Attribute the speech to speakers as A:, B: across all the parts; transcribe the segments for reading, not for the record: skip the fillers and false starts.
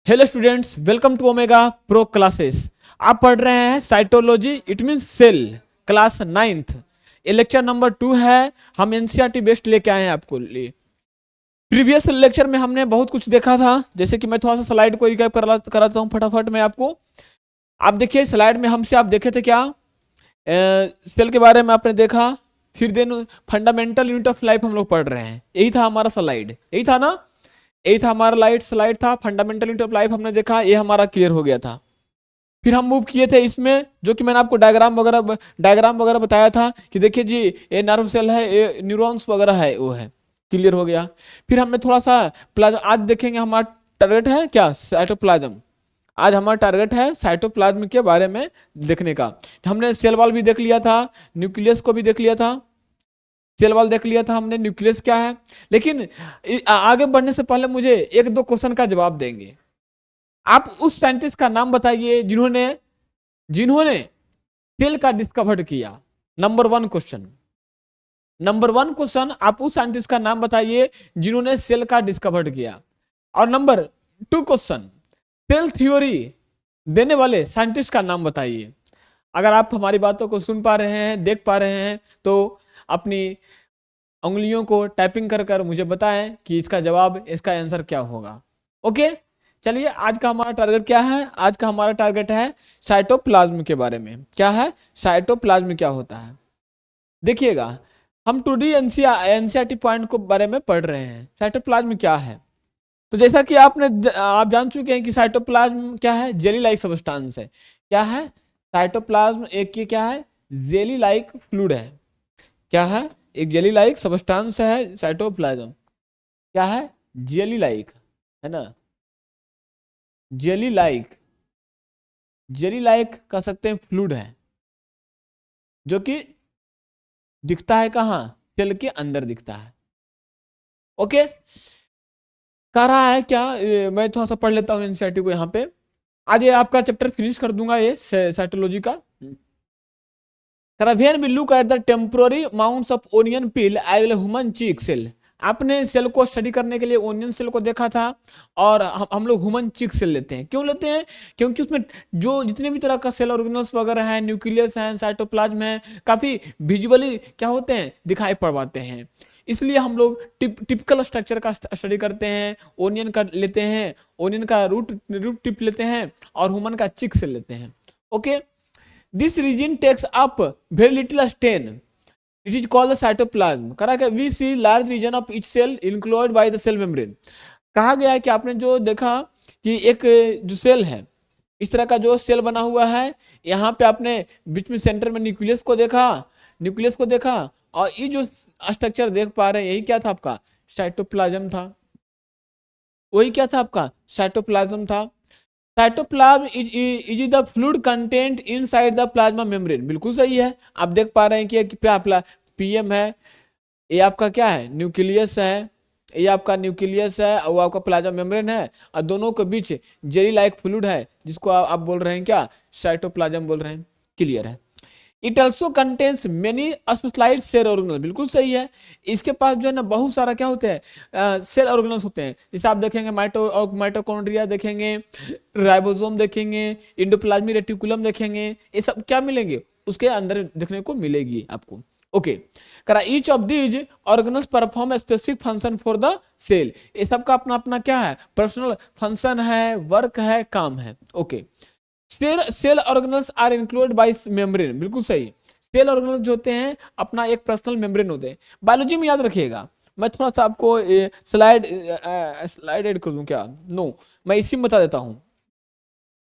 A: Hello students, welcome to Omega pro classes. आप पढ़ रहे हैं cytology, it mean cell, class 9th। ये लेक्चर नंबर 2 है। हम एनसीईआरटी बेस्ड लेके आए हैं आपको लिए। प्रीवियस लेक्चर में हमने बहुत कुछ देखा था, जैसे कि मैं थोड़ा सा स्लाइड को रिकैप कराता हूँ फटाफट में आपको। आप देखिए स्लाइड में हमसे आप देखे थे क्या, सेल के बारे में आपने देखा। फिर then fundamental unit of life हम लोग पढ़ रहे हैं, यही था हमारा स्लाइड, यही था ना। यही था हमारा स्लाइड था। फंडामेंटल यूनिट ऑफ लाइफ हमने देखा, ये हमारा क्लियर हो गया था। फिर हम मूव किए थे इसमें, जो कि मैंने आपको डायग्राम वगैरह बताया था कि देखिए जी, ये नर्व सेल है, ये न्यूरॉन्स वगैरह है, वो है, क्लियर हो गया। फिर हमने थोड़ा सा प्लाज्म आज देखेंगे। हमारा टारगेट है क्या, साइटोप्लाज्म। आज हमारा टारगेट है साइटोप्लाज्म के बारे में देखने का। हमने सेल वॉल भी देख लिया था, न्यूक्लियस को भी देख लिया था। सेल वॉल देख लिया था हमने, न्यूक्लियस क्या है। लेकिन आगे बढ़ने से पहले मुझे एक दो क्वेश्चन का जवाब देंगे। आप उस साइंटिस्ट का नाम बताइए जिन्होंने जिन्होंने सेल का डिस्कवर किया। नंबर 1 क्वेश्चन, आप उस साइंटिस्ट का नाम बताइए जिन्होंने सेल का डिस्कवर किया। और नंबर 2 क्वेश्चन, सेल थ्योरी देने वाले साइंटिस्ट का नाम बताइए। अगर आप हमारी बातों को सुन पा रहे हैं, देख पा रहे हैं, तो अपनी उंगलियों को टाइपिंग कर कर मुझे बताएं कि इसका जवाब, इसका आंसर क्या होगा। ओके, चलिए आज का हमारा टारगेट क्या है। आज का हमारा टारगेट है साइटोप्लाज्म के बारे में। क्या है साइटोप्लाज्म, क्या होता है देखिएगा। हम 2D एनसीईआरटी पॉइंट को बारे में पढ़ रहे हैं, साइटोप्लाज्म क्या है। तो जैसा कि आप जान चुके हैं कि साइटोप्लाज्म क्या है, जेली लाइक सब्सटेंस है। क्या है साइटोप्लाज्म, एक ये क्या है, जेली लाइक फ्लूइड है। क्या है, एक जेली लाइक सब्सटेंस है साइटोप्लाज्म। क्या है, जेली लाइक, है ना। जेली लाइक, जेली लाइक कह सकते हैं फ्लूइड है, जो कि दिखता है कहाँ, सेल के अंदर दिखता है। ओके, कह रहा है क्या, मैं थोड़ा सा पढ़ लेता हूँ एनसीईआरटी को यहाँ पे। आज ये आपका चैप्टर फिनिश कर दूंगा, ये साइटोलॉजी का। When we look at the temporary amounts of onion peel, I will human cheek cell। आपने सेल को स्टडी करने के लिए ओनियन सेल को देखा था, और हम लोग ह्यूमन चिक सेल लेते हैं। क्यों लेते हैं, क्योंकि उसमें जो जितने भी तरह का सेल ऑर्गेनल्स वगैरह हैं, न्यूक्लियस हैं, साइटोप्लाज्म है, काफी विजुअली क्या होते हैं, दिखाई पड़वाते हैं। इसलिए हम लोग टिपिकल स्ट्रक्चर का स्टडी करते हैं। ओनियन का लेते हैं, ओनियन का रूट रूट टिप लेते हैं, और ह्यूमन का चिक सेल लेते हैं। Okay, this region takes up very little stain. It is called the cytoplasm। कहा कि we see large region of each cell included by the cell membrane। कहा गया है कि आपने जो देखा कि एक जो सेल है, इस तरह का जो सेल बना हुआ है, यहाँ पे आपने बीच में सेंटर में न्यूक्लियस को देखा, और ये जो स्ट्रक्चर देख पा रहे हैं, यही क्या था आपका, साइटोप्लाज्म था। वही क्या था आपका, साइटोप्लाज्म था। Cytoplasm is the fluid content inside the plasma membrane. बिल्कुल सही है, आप देख पा रहे हैं कि क्या पीएम है, ये आपका क्या है, न्यूक्लियस है। ये आपका न्यूक्लियस है और वो आपका प्लाज्मा मेम्ब्रेन है, और दोनों के बीच जेली लाइक फ्लूइड है, जिसको आप बोल रहे हैं क्या, साइटोप्लाज्म बोल रहे हैं। क्लियर है। It also contains many specialised cell organelle. बिल्कुल सही है, इसके पास जो है ना बहुत सारा क्या होते हैं, सेल ऑर्गेनल्स होते हैं। जैसे आप देखेंगे माइटोकॉन्ड्रिया देखेंगे, राइबोसोम देखेंगे, इंडोप्लाज्मिक रेटिकुलम देखेंगे, ये सब क्या मिलेंगे, उसके अंदर देखने को मिलेगी आपको। ओके, करा each of these organelles perform specific function for the cell. ये सबका अपना अपना क्या है, पर्सनल फंक्शन है, वर्क है, काम है। Okay, cell organelles are included by membrane. बिल्कुल सही, सेल ऑर्गेनल्स जो होते हैं अपना एक पर्सनल मेम्ब्रेन होते हैं। बायोलॉजी में याद रखिएगा। मैं थोड़ा सा आपको स्लाइड ऐड कर दूं क्या, नो, मैं इसी में बता देता हूं।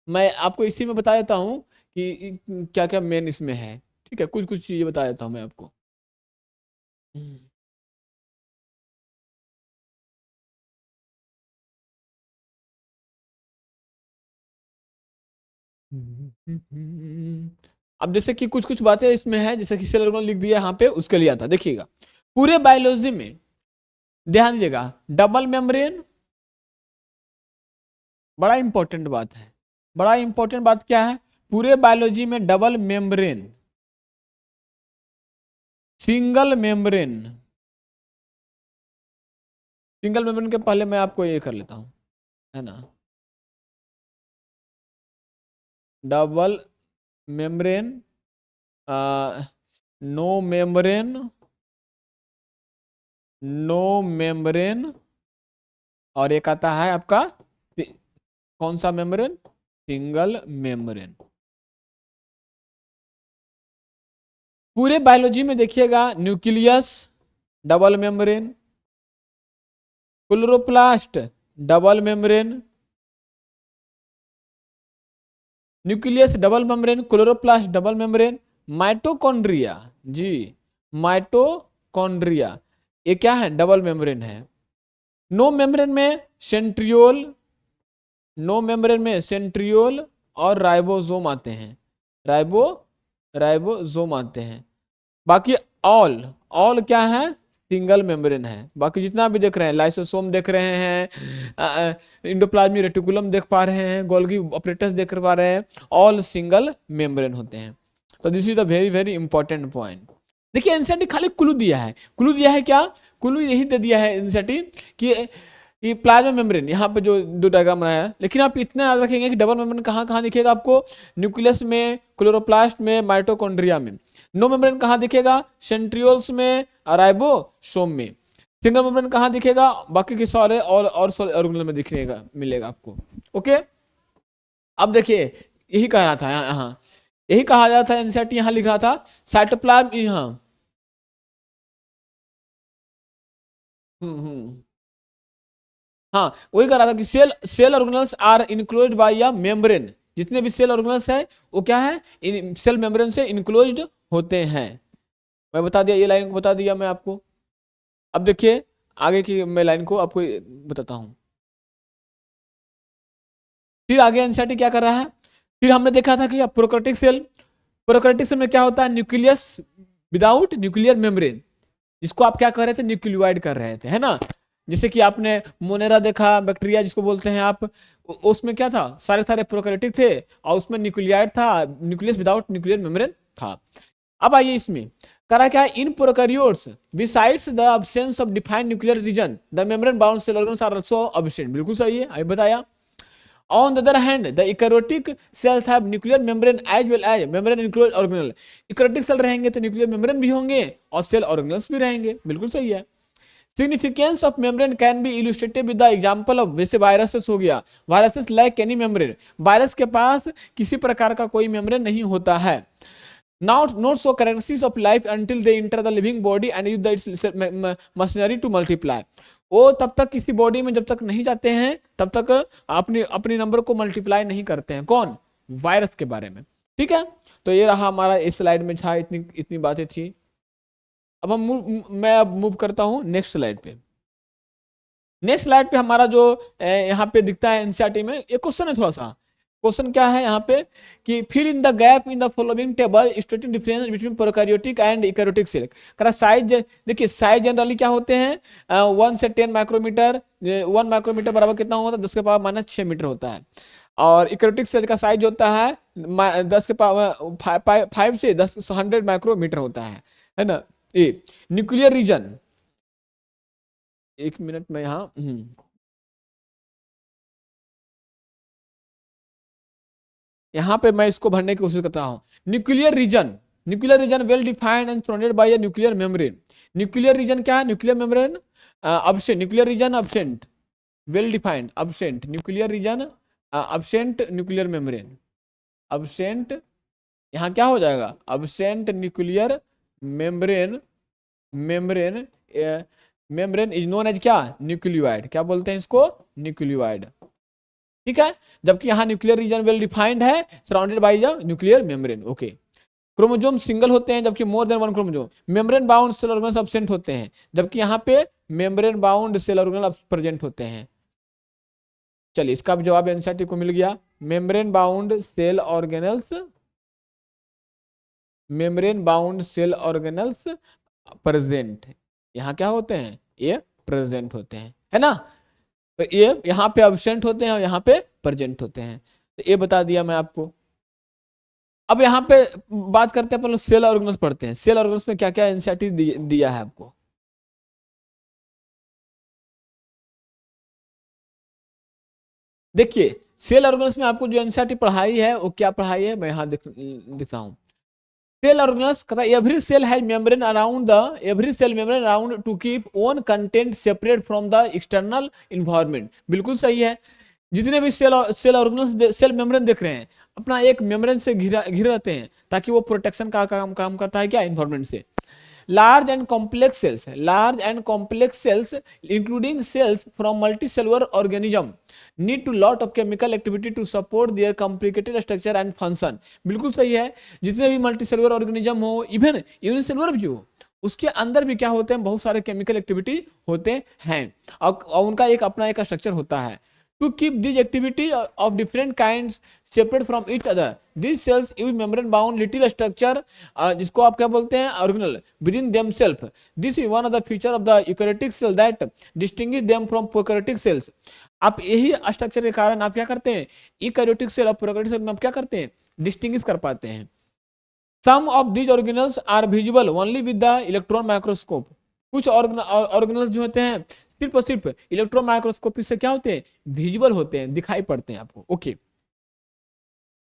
A: मैं आपको इसी में बता देता हूं कि क्या क्या मेन इसमें है। ठीक है, कुछ कुछ चीजें बता देता हूं मैं आपको। अब जैसे कि कुछ कुछ बातें इसमें है, जैसे कि सेल ऑर्गेनल लिख दिया यहाँ पे, उसके लिए आता देखिएगा। पूरे बायोलॉजी में ध्यान दीजिएगा, डबल मेम्ब्रेन बड़ा इंपॉर्टेंट बात है। बड़ा इंपॉर्टेंट बात क्या है, पूरे बायोलॉजी में double membrane, single membrane. Single membrane के पहले मैं आपको ये कर लेता हूं, है ना। Double membrane, no membrane, no membrane, और एक आता है आपका कौन सा मेम्ब्रेन? Single membrane. पूरे बायोलॉजी में देखिएगा, nucleus double membrane, chloroplast double membrane, nucleus double membrane, chloroplast double membrane, mitochondria, जी माइटोकॉन्ड्रिया, ये क्या है? डबल मेम्ब्रेन है। नो मेम्ब्रेन में सेंट्रियोल, नो मेम्ब्रेन में सेंट्रियोल और राइबोसोम आते हैं, राइबोसोम आते हैं। बाकी ऑल ऑल क्या है? सिंगल मेम्ब्रेन है। बाकी जितना भी देख रहे हैं, लाइसोसोम देख रहे हैं, इंडोप्लाज्मिक रेटिकुलम देख पा रहे हैं, गोल्गी ऑपरेटर्स देख पा रहे हैं, ऑल सिंगल मेम्ब्रेन होते हैं। तो this is the very very important point. देखिए एनसीईआरटी खाली क्लू दिया है, क्लू दिया है क्या? क्लू यही दे दिया है एनसीईआरटी कि ये प्लाज्मा मेम्ब्रेन, यहाँ पे जो दो डायग्राम बनाया है, लेकिन आप इतना याद रखेंगे कि डबल मेम्ब्रेन कहाँ कहाँ दिखेगा आपको? न्यूक्लियस में, क्लोरोप्लास्ट में, माइटोकॉन्ड्रिया में। नो मेम्ब्रेन कहाँ दिखेगा? सेंट्रियोल्स में, राइबोसोम में। सिंगल मेम्ब्रेन कहाँ दिखेगा? बाकी के सारे और सारे ऑर्गेनल में दिखेगा, मिलेगा आपको। ओके, अब देखिए यही कह रहा था यहाँ, यही कहा जाता था, एनसीईआरटी यहाँ लिख रहा था साइटोप्लाज्म यहाँ। हम्म, हाँ वही कह रहा था कि cell cell organelles are enclosed by a membrane. जितने भी सेल ऑर्गेनल्स हैं वो क्या है? सेल मेम्ब्रेन से इनक्लोज्ड होते हैं। मैं बता दिया, ये लाइन को बता दिया मैं आपको। अब देखिए आगे की मैं लाइन को आपको बताता हूँ। फिर आगे एनसीईआरटी क्या कर रहा है? फिर हमने देखा था कि प्रोकैरियोटिक सेल, प्रोकैरियोटिक सेल में क्या होता है? न्यूक्लियस विदाउट न्यूक्लियर मेम्ब्रेन, जिसको आप क्या कर रहे थे? न्यूक्लियोइड कर रहे थे, है ना? जैसे कि आपने मोनेरा देखा, बैक्टीरिया जिसको बोलते हैं आप, उसमें क्या था? सारे सारे प्रोकैरियोटिक थे और उसमें न्यूक्लियोइड था, न्यूक्लियस विदाउट न्यूक्लियर मेम्ब्रेन था। अब आइए इसमें करा क्या है? In prokaryotes besides the absence of defined nuclear region the membrane bound cell organs are also absent. बिल्कुल सही है, अभी बताया। On the other hand, the eukaryotic cells have nuclear membrane as well as membrane enclosed organelle. eukaryotic cell रहेंगे तो nuclear membrane भी होंगे और सेल ऑर्गेनल्स भी रहेंगे। बिल्कुल सही है। Significance of membrane can be illustrated with the example of, जैसे वायरसेस हो गया, viruses like any membrane, virus के पास किसी प्रकार का कोई मेम्ब्रेन नहीं होता है। Not so characteristics of life until they enter the living body and use the machinery to multiply. वो तब तक किसी बॉडी में जब तक नहीं जाते हैं तब तक अपनी अपनी नंबर को मल्टीप्लाई नहीं करते हैं। कौन? वायरस के बारे में। ठीक है, तो ये रहा हमारा इस स्लाइड में था, इतनी इतनी बातें थी। अब मैं अब मूव करता हूं नेक्स्ट स्लाइड पे। नेक्स्ट स्लाइड पे हमारा जो यहाँ पे दिखता है एनसीईआरटी में, एक क्वेश्चन है थोड़ा सा। क्वेश्चन क्या है यहाँ पे कि fill in the gap in the following table stating difference between prokaryotic and eukaryotic cell. करा साइज, देखिए साइज जनरली क्या होते हैं? 1 से 10 माइक्रोमीटर। 1 माइक्रोमीटर बराबर कितना होता है? 10 के पावर माइनस 6 मीटर होता है। और यूकैरियोटिक सेल का साइज होता है 10 के पावर 5 से 10 100 माइक्रोमीटर होता है ना? ये न्यूक्लियर रीजन, एक मिनट में यहाँ यहाँ पे मैं इसको भरने की कोशिश करता हूँ। Nuclear region, nuclear region well defined and surrounded by a nuclear membrane. Nuclear region क्या है? Nuclear membrane absent, nuclear region absent, well defined absent, nuclear region absent, nuclear membrane absent. यहाँ क्या हो जाएगा? Absent nuclear membrane, membrane membrane is known as क्या? Nucleoid. क्या बोलते हैं इसको? न्यूक्लियोइड। ठीक है, जबकि यहाँ न्यूक्लियर रीजन वेल डिफाइंड है, surrounded by the nuclear membrane. Okay, chromosome single होते हैं जबकि more than one chromosome. Membrane bound cell organelles absent होते हैं जबकि यहाँ पे membrane bound cell organelle present होते हैं। चलिए इसका भी जवाब एनसीईआरटी को मिल गया। Membrane bound cell organelles, membrane bound cell organelles present, यहाँ क्या होते हैं? ये प्रेजेंट होते हैं, है ना? तो ये यहाँ पे एब्सेंट होते हैं और यहाँ पे प्रेजेंट होते हैं। तो ये बता दिया मैं आपको। अब यहाँ पे बात करते हैं, अपन लोग सेल ऑर्गेनल्स पढ़ते हैं। सेल ऑर्गेनल्स में क्या क्या एनसीईआरटी दिया है आपको? देखिए सेल ऑर्गेनल्स में आपको जो एनसीईआरटी पढ़ाई है वो क्या पढ़ाई है, मैं यहाँ दिख रहा हूँ। सेल ऑर्गेनल्स कहता है every cell has membrane around the every cell membrane around to keep own content separate from the external environment. बिल्कुल सही है। जितने भी सेल ऑर्गेनल्स सेल मेम्ब्रेन देख रहे हैं अपना एक मेम्ब्रेन से घिरे रहते हैं ताकि वो प्रोटेक्शन का काम करता है क्या, इन्वायरमेंट से। large and complex cells including cells from multicellular organism need to lot of chemical activity to support their complicated structure and function। बिल्कुल सही है। जितने भी मल्टीसेलुलर ऑर्गेनिज्म हो, इवन यूनिसेलुलर भी हो, उसके अंदर भी क्या होते हैं, बहुत सारे केमिकल एक्टिविटी होते हैं और उनका एक अपना एक स्ट्रक्चर होता है। To keep these activity of different kinds separate from each other, these cells use membrane bound little structure, जिसको आप क्या बोलते हैं, organelle within themselves। This is one of the feature of the eukaryotic cell that distinguish them from prokaryotic cells। आप यही structure के कारण आप क्या करते हैं, यूकैरियोटिक सेल और प्रोकैरियोटिक सेल में आप क्या करते हैं, डिस्टिंग्विश कर पाते हैं। Some of these organelles are visible only with the electron microscope। कुछ ऑर्गेनल्स जो होते हैं सिर्फ और सिर्फ इलेक्ट्रॉन माइक्रोस्कोपी से क्या होते हैं, विजिबल होते हैं, दिखाई पड़ते हैं आपको। Okay,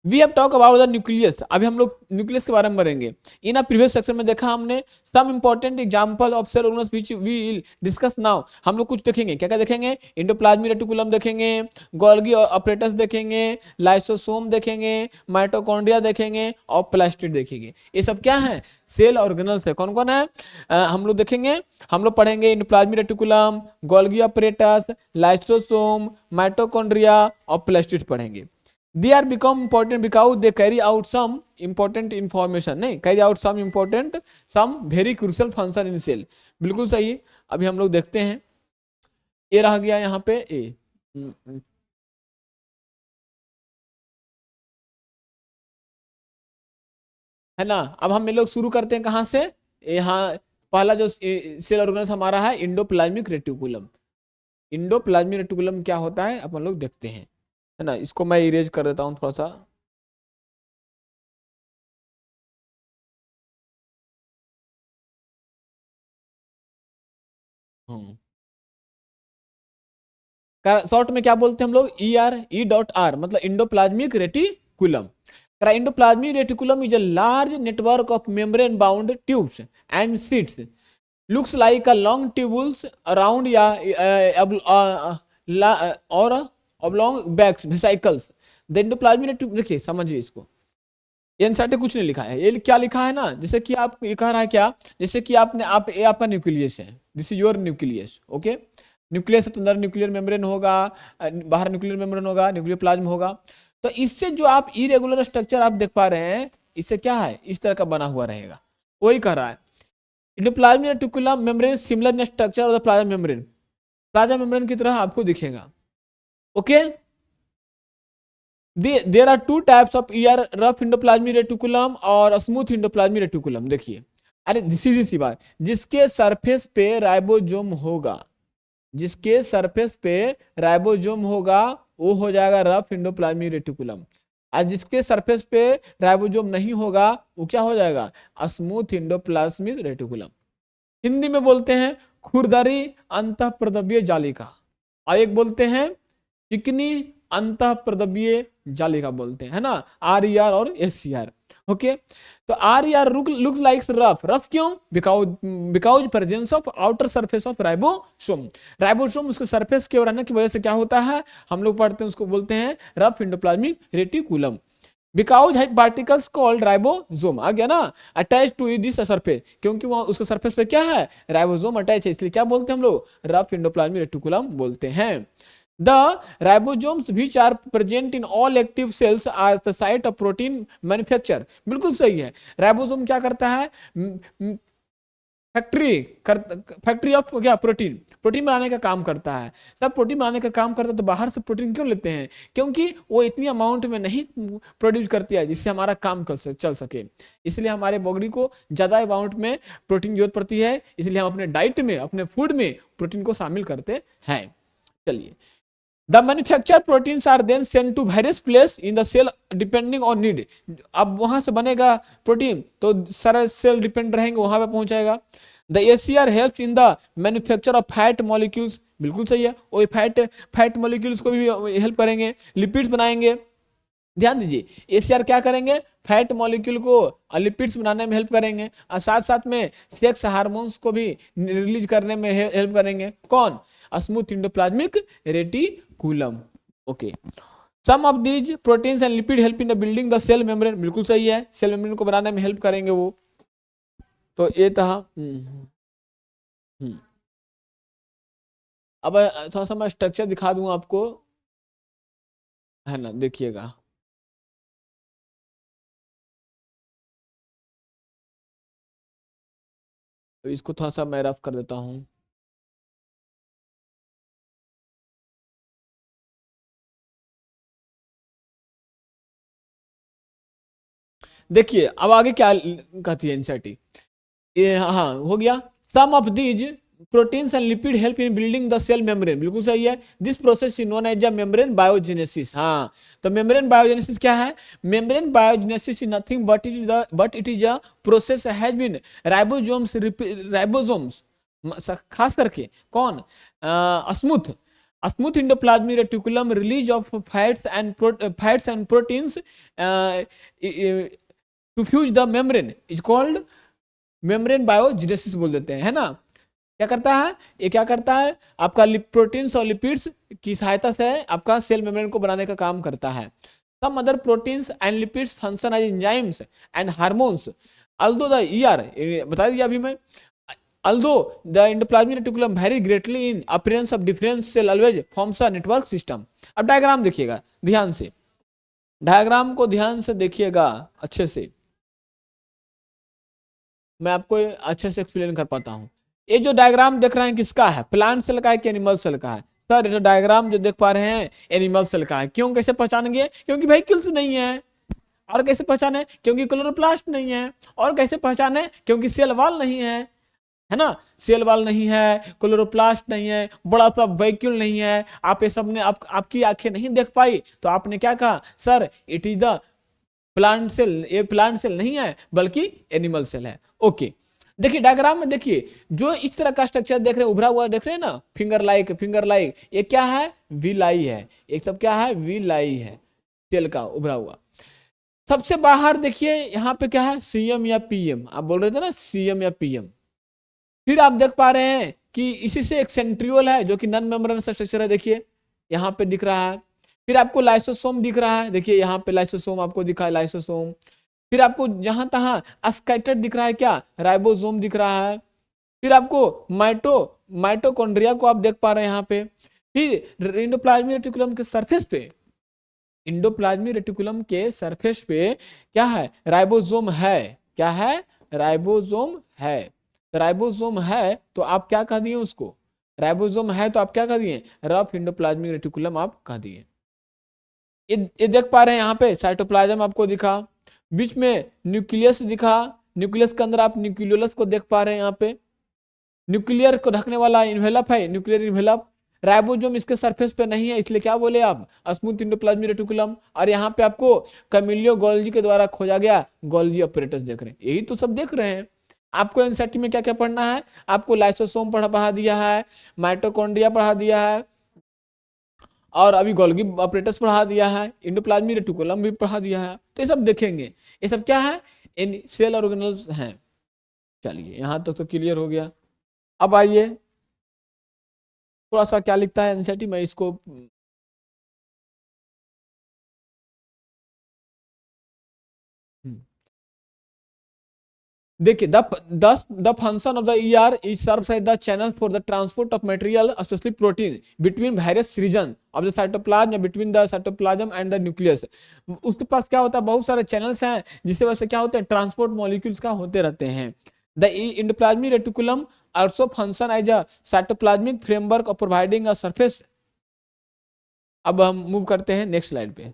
A: we have talk about the nucleus. अभी हम लोग न्यूक्लियस के बारे में करेंगे। इन प्रीवियस सेक्शन में देखा हमने some important example of cell organelles which we will discuss now. हम लोग कुछ देखेंगे, क्या क्या देखेंगे, एंडोप्लाज्मिक रेटिकुलम देखेंगे, गोल्गी अपरेटस देखेंगे, लाइसोसोम देखेंगे, माइटोकॉन्ड्रिया देखेंगे और प्लास्टिड देखेंगे। ये सब क्या है, सेल ऑर्गेनल्स है। कौन कौन है हम लोग देखेंगे, हम लोग पढ़ेंगे endoplasmic reticulum, Golgi apparatus, lysosome, mitochondria और प्लास्टिड पढ़ेंगे। They are become important because they carry out some important information, नहीं carry out some very crucial function in cell। बिल्कुल सही। अभी हम लोग देखते हैं, ये रह गया यहाँ पे ए, है ना। अब हम लोग शुरू करते हैं कहाँ से, यहाँ पहला जो सेल ऑर्गेनल्स हमारा है इंडोप्लाज्मिक रेटिकुलम। इंडोप्लाज्मिक रेटिकुलम क्या होता है अपन लोग देखते हैं, है ना। इसको मैं इरेज कर देता हूं थोड़ा सा। शॉर्ट में क्या बोलते हैं हम लोग, ई.आर मतलब endoplasmic reticulum. Endoplasmic reticulum is a large network of membrane bound tubes and seats looks like a long tubules around या और oblong bags vesicles। The endoplasmic reticulum, देखिए समझिए इसको, एनसीईआरटी कुछ नहीं लिखा है, ये क्या लिखा है ना, जैसे कि आप ये कह रहा है क्या, जैसे कि ये आपका न्यूक्लियस है, this is your nucleus. Okay, nucleus तो अंदर न्यूक्लियर मेम्ब्रेन होगा, बाहर न्यूक्लियर मेम्ब्रेन होगा, न्यूक्लियर प्लाज्म होगा। तो इससे जो आप इरेगुलर स्ट्रक्चर आप देख पा रहे हैं, इससे क्या है, इस तरह का बना हुआ रहेगा, वही कह रहा है। Endoplasmic reticulum membrane similar in structure of the plasma membrane की तरह आपको दिखेगा। Okay, there are two types of rough endoplasmic reticulum और स्मूथ एंडोप्लाज्मिक रेटिकुलम। देखिए, अरे सीधी सी बात, जिसके सरफेस पे राइबोसोम होगा, जिसके सरफेस पे राइबोसोम होगा वो हो जाएगा रफ एंडोप्लाज्मिक रेटिकुलम, और जिसके सरफेस पे राइबोसोम नहीं होगा वो क्या हो जाएगा, स्मूथ एंडोप्लाज्मिक रेटिकुलम। हिंदी में बोलते हैं खुरदरी अंतःप्रदवीय जालिका, और एक बोलते हैं चिकनी अंतःप्रदवीय जालिका बोलते हैं, है ना, RER और SCR। ओके, तो RER लुक्स लाइक रफ क्यों, because presence of outer surface of ribosome. Ribosome उसके सरफेस के रहने की वजह से क्या होता है, हम लोग पढ़ते हैं, उसको बोलते हैं रफ एंडोप्लाज्मिक रेटिकुलम। बिकॉज है पार्टिकल्स कॉल्ड राइबोसोम, आ गया ना, अटैच टू दिस सरफेस, क्योंकि वहां उसके सरफेस पे क्या है, राइबोसोम अटैच है, इसलिए क्या बोलते हैं हम लोग, रफ एंडोप्लाज्मिक रेटिकुलम बोलते हैं। The ribosomes which are present in all active cells are the site of protein manufacture। बिल्कुल सही है। राइबोसोम क्या करता है, फैक्ट्री ऑफ क्या, प्रोटीन बनाने का काम करता है। सब प्रोटीन बनाने का काम करता है, तो बाहर से प्रोटीन क्यों लेते हैं, क्योंकि वो इतनी अमाउंट में नहीं प्रोड्यूस करती है जिससे हमारा काम चल सके, इसलिए हमारे बॉडी को ज्यादा अमाउंट में प्रोटीन की जरूरत पड़ती है, इसलिए हम अपने डाइट में, अपने फूड में प्रोटीन को शामिल करते हैं। चलिए, The manufactured proteins are then sent to various places in the cell depending on need। अब वहां से बनेगा प्रोटीन तो सारे सेल डिपेंड रहेंगे, वहां पे पहुंचाएगा। The SCR helps in the manufacture of fat molecules बिल्कुल सही है। और फैट मॉलिक्यूल्स को भी हेल्प करेंगे, लिपिड्स बनाएंगे। ध्यान दीजिए, एसीआर क्या करेंगे, फैट मॉलिक्यूल को लिपिड्स बनाने में हेल्प करेंगे, और साथ साथ में सेक्स हार्मोन्स को भी रिलीज करने में हेल्प करेंगे। कौन, smooth endoplasmic reticulum. Okay, some of these proteins and lipid help in the building the cell membrane, बिल्कुल सही है, सेल मेम्ब्रेन को बनाने में हेल्प करेंगे वो। तो ये था। हम्म। अब थोड़ा सा मैं स्ट्रक्चर दिखा दूं आपको, है ना, देखिएगा। तो इसको थोड़ा सा मैं रफ कर देता हूँ। देखिए अब आगे क्या कहती है एनसीईआरटी, ये हाँ हो गया। Some of these proteins and lipid help in building the cell membrane, बिल्कुल सही है। This process is known as the membrane biogenesis. हाँ, तो मेम्ब्रेन बायोजेनेसिस क्या है, membrane biogenesis is nothing but it is a process has been ribosomes खास करके कौन, smooth smooth endoplasmic reticulum release of fats and proteins to fuse the membrane is called membrane biogenesis बोल देते हैं, है ना। क्या करता है ये, क्या करता है, आपका प्रोटीन्स और लिपिड्स की सहायता से आपका सेल मेम्ब्रेन को बनाने का काम करता है। Some other proteins and lipids function as enzymes and hormones, although the ER बता दिया अभी मैं, although the endoplasmic reticulum vary greatly in appearance of different cell always forms a network system. अब डायग्राम देखिएगा ध्यान से, डायग्राम को ध्यान से देखिएगा अच्छे से, मैं आपको अच्छे से एक्सप्लेन कर पाता हूँ। ये जो डायग्राम देख रहे हैं किसका है, प्लांट सेल का है कि एनिमल सेल का है। सर ये जो डायग्राम जो देख पा रहे हैं एनिमल सेल का है। क्यों, कैसे पहचानेंगे, क्योंकि व्हीकल्स नहीं है। और कैसे पहचाने, क्योंकि क्लोरोप्लास्ट नहीं है। और कैसे पहचाने, क्योंकि सेल वाल नहीं है ना, सेल वाल नहीं है, क्लोरोप्लास्ट नहीं है, बड़ा सा व्हीकल नहीं है। आप ये सब ने आपकी आंखें नहीं देख पाई, तो आपने क्या कहा, sir it is the plant cell. ये प्लांट सेल नहीं है बल्कि एनिमल सेल है। ओके, देखिए डायग्राम में देखिए, जो इस तरह का स्ट्रक्चर देख रहे हैं, उभरा हुआ देख रहे हैं ना, फिंगर लाइक, ये क्या है, विलाई है। एक तब क्या है, विलाई है, सेल का उभरा हुआ। सबसे बाहर देखिए यहाँ पे क्या है, सीएम या पीएम, आप बोल रहे थे ना सीएम या पीएम। फिर आप देख पा रहे हैं कि इसी से एक सेंट्रियोल है जो कि नॉन मेम्ब्रेनस स्ट्रक्चर है, देखिए यहाँ पे दिख रहा है। फिर आपको लाइसोसोम दिख रहा है, देखिए यहाँ पे लाइसोसोम आपको दिखा है, लाइसोसोम। फिर आपको जहां तहां स्कैटर्ड दिख रहा है क्या, राइबोसोम दिख रहा है। फिर आपको माइटोकॉन्ड्रिया को आप देख पा रहे हैं यहाँ पे। फिर इंडोप्लाज्मिक रेटिकुलम के सरफेस पे, इंडोप्लाज्मिक रेटिकुलम के सरफेस पे क्या है, राइबोसोम है। क्या है, राइबोसोम है। राइबोसोम है तो आप क्या कह दिए उसको, राइबोसोम है तो आप क्या कह दिए, रफ इंडोप्लाज्मिक रेटिकुलम आप कह दिए। ये देख पा रहे हैं यहाँ पे साइटोप्लाज्म आपको दिखा, बीच में न्यूक्लियस दिखा, न्यूक्लियस के अंदर आप न्यूक्लियोलस को देख पा रहे हैं यहाँ पे। न्यूक्लियर को ढकने वाला इन्वेलप है, न्यूक्लियर इन्वेलप। राइबोसोम इसके सरफेस पे नहीं है, इसलिए क्या बोले आप, स्मूथ इंडोप्लाज्मिक रेटिकुलम। और यहाँ पे आपको कैमिलियो गोल्जी के द्वारा खोजा गया गोल्जी ऑपरेटस देख रहे हैं, यही तो सब देख रहे हैं। आपको एनसीईआरटी में क्या क्या पढ़ना है, आपको लाइसोसोम पढ़ा दिया है, माइटोकॉन्ड्रिया पढ़ा दिया है, और अभी गोल्गी ऑपरेटस पढ़ा दिया है, इंडोप्लाज्मिक रेटिकुलम भी पढ़ा दिया है। तो ये सब देखेंगे, ये सब क्या है, इन सेल ऑर्गेनल्स हैं। चलिए यहां तक तो क्लियर हो गया। अब आइए थोड़ा सा क्या लिखता है एनसीईआरटी, मैं इसको देखिए, the function of the ER is serves as the channel for the transport of material specially protein between various region of the cytoplasm, between the cytoplasm and the nucleus. उसके पास क्या होता है, बहुत सारे चैनल्स हैं जिससे वजह से क्या होते हैं, ट्रांसपोर्ट मॉलिक्यूल्स का होते रहते हैं। The endoplasmic reticulum also function as a cytoplasmic framework of providing a surface. अब हम मूव करते हैं नेक्स्ट स्लाइड पे,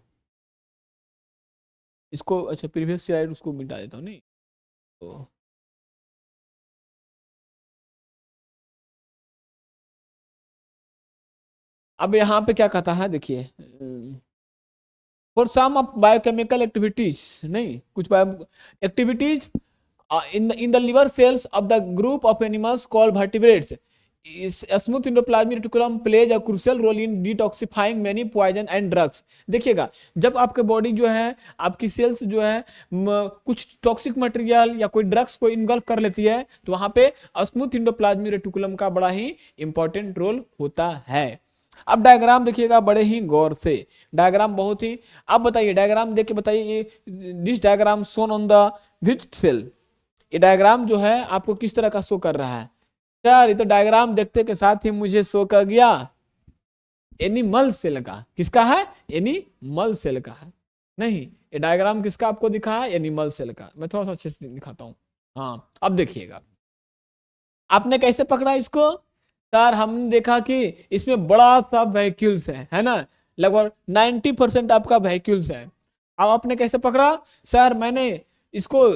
A: इसको अच्छा प्रीवियस स्लाइड उसको मिटा देता हूँ, नहीं तो अब यहाँ पे क्या कहता है देखिए, for some of biochemical activities, नहीं कुछ bio activities in the liver cells of the group of animals called vertebrates, smooth endoplasmic reticulum plays a crucial role in detoxifying many poison and drugs. देखिएगा, जब आपके body जो है, आपकी sales जो है कुछ टॉक्सिक मटेरियल या कोई ड्रग्स को इन्गल्फ कर लेती है, तो वहां पे स्मूथ एंडोप्लाज्मिक रेटिकुलम का बड़ा ही इंपॉर्टेंट रोल होता है। अब डायग्राम देखिएगा बड़े ही गौर से, डायग्राम बहुत ही, आप बताइए डायग्राम देख के बताइए, this diagram shown on the which cell, ये डायग्राम जो है आपको किस तरह का शो कर रहा है? यार ये तो डायग्राम देखते के साथ ही मुझे शो कर गया एनिमल सेल का। किसका है? एनिमल सेल का है। नहीं, ये डायग्राम किसका आपको दिखा है? एनिमल सेल का। मैं थोड़ा सा अच्छे से दिखाता हूं। हाँ, अब देखिएगा आपने कैसे पकड़ा इसको। सर हमने देखा कि इसमें बड़ा सा व्हीक्यूल्स है ना, लगभग 90% आपका व्हीक्यूल्स है। अब आपने कैसे पकड़ा? सर मैंने इसको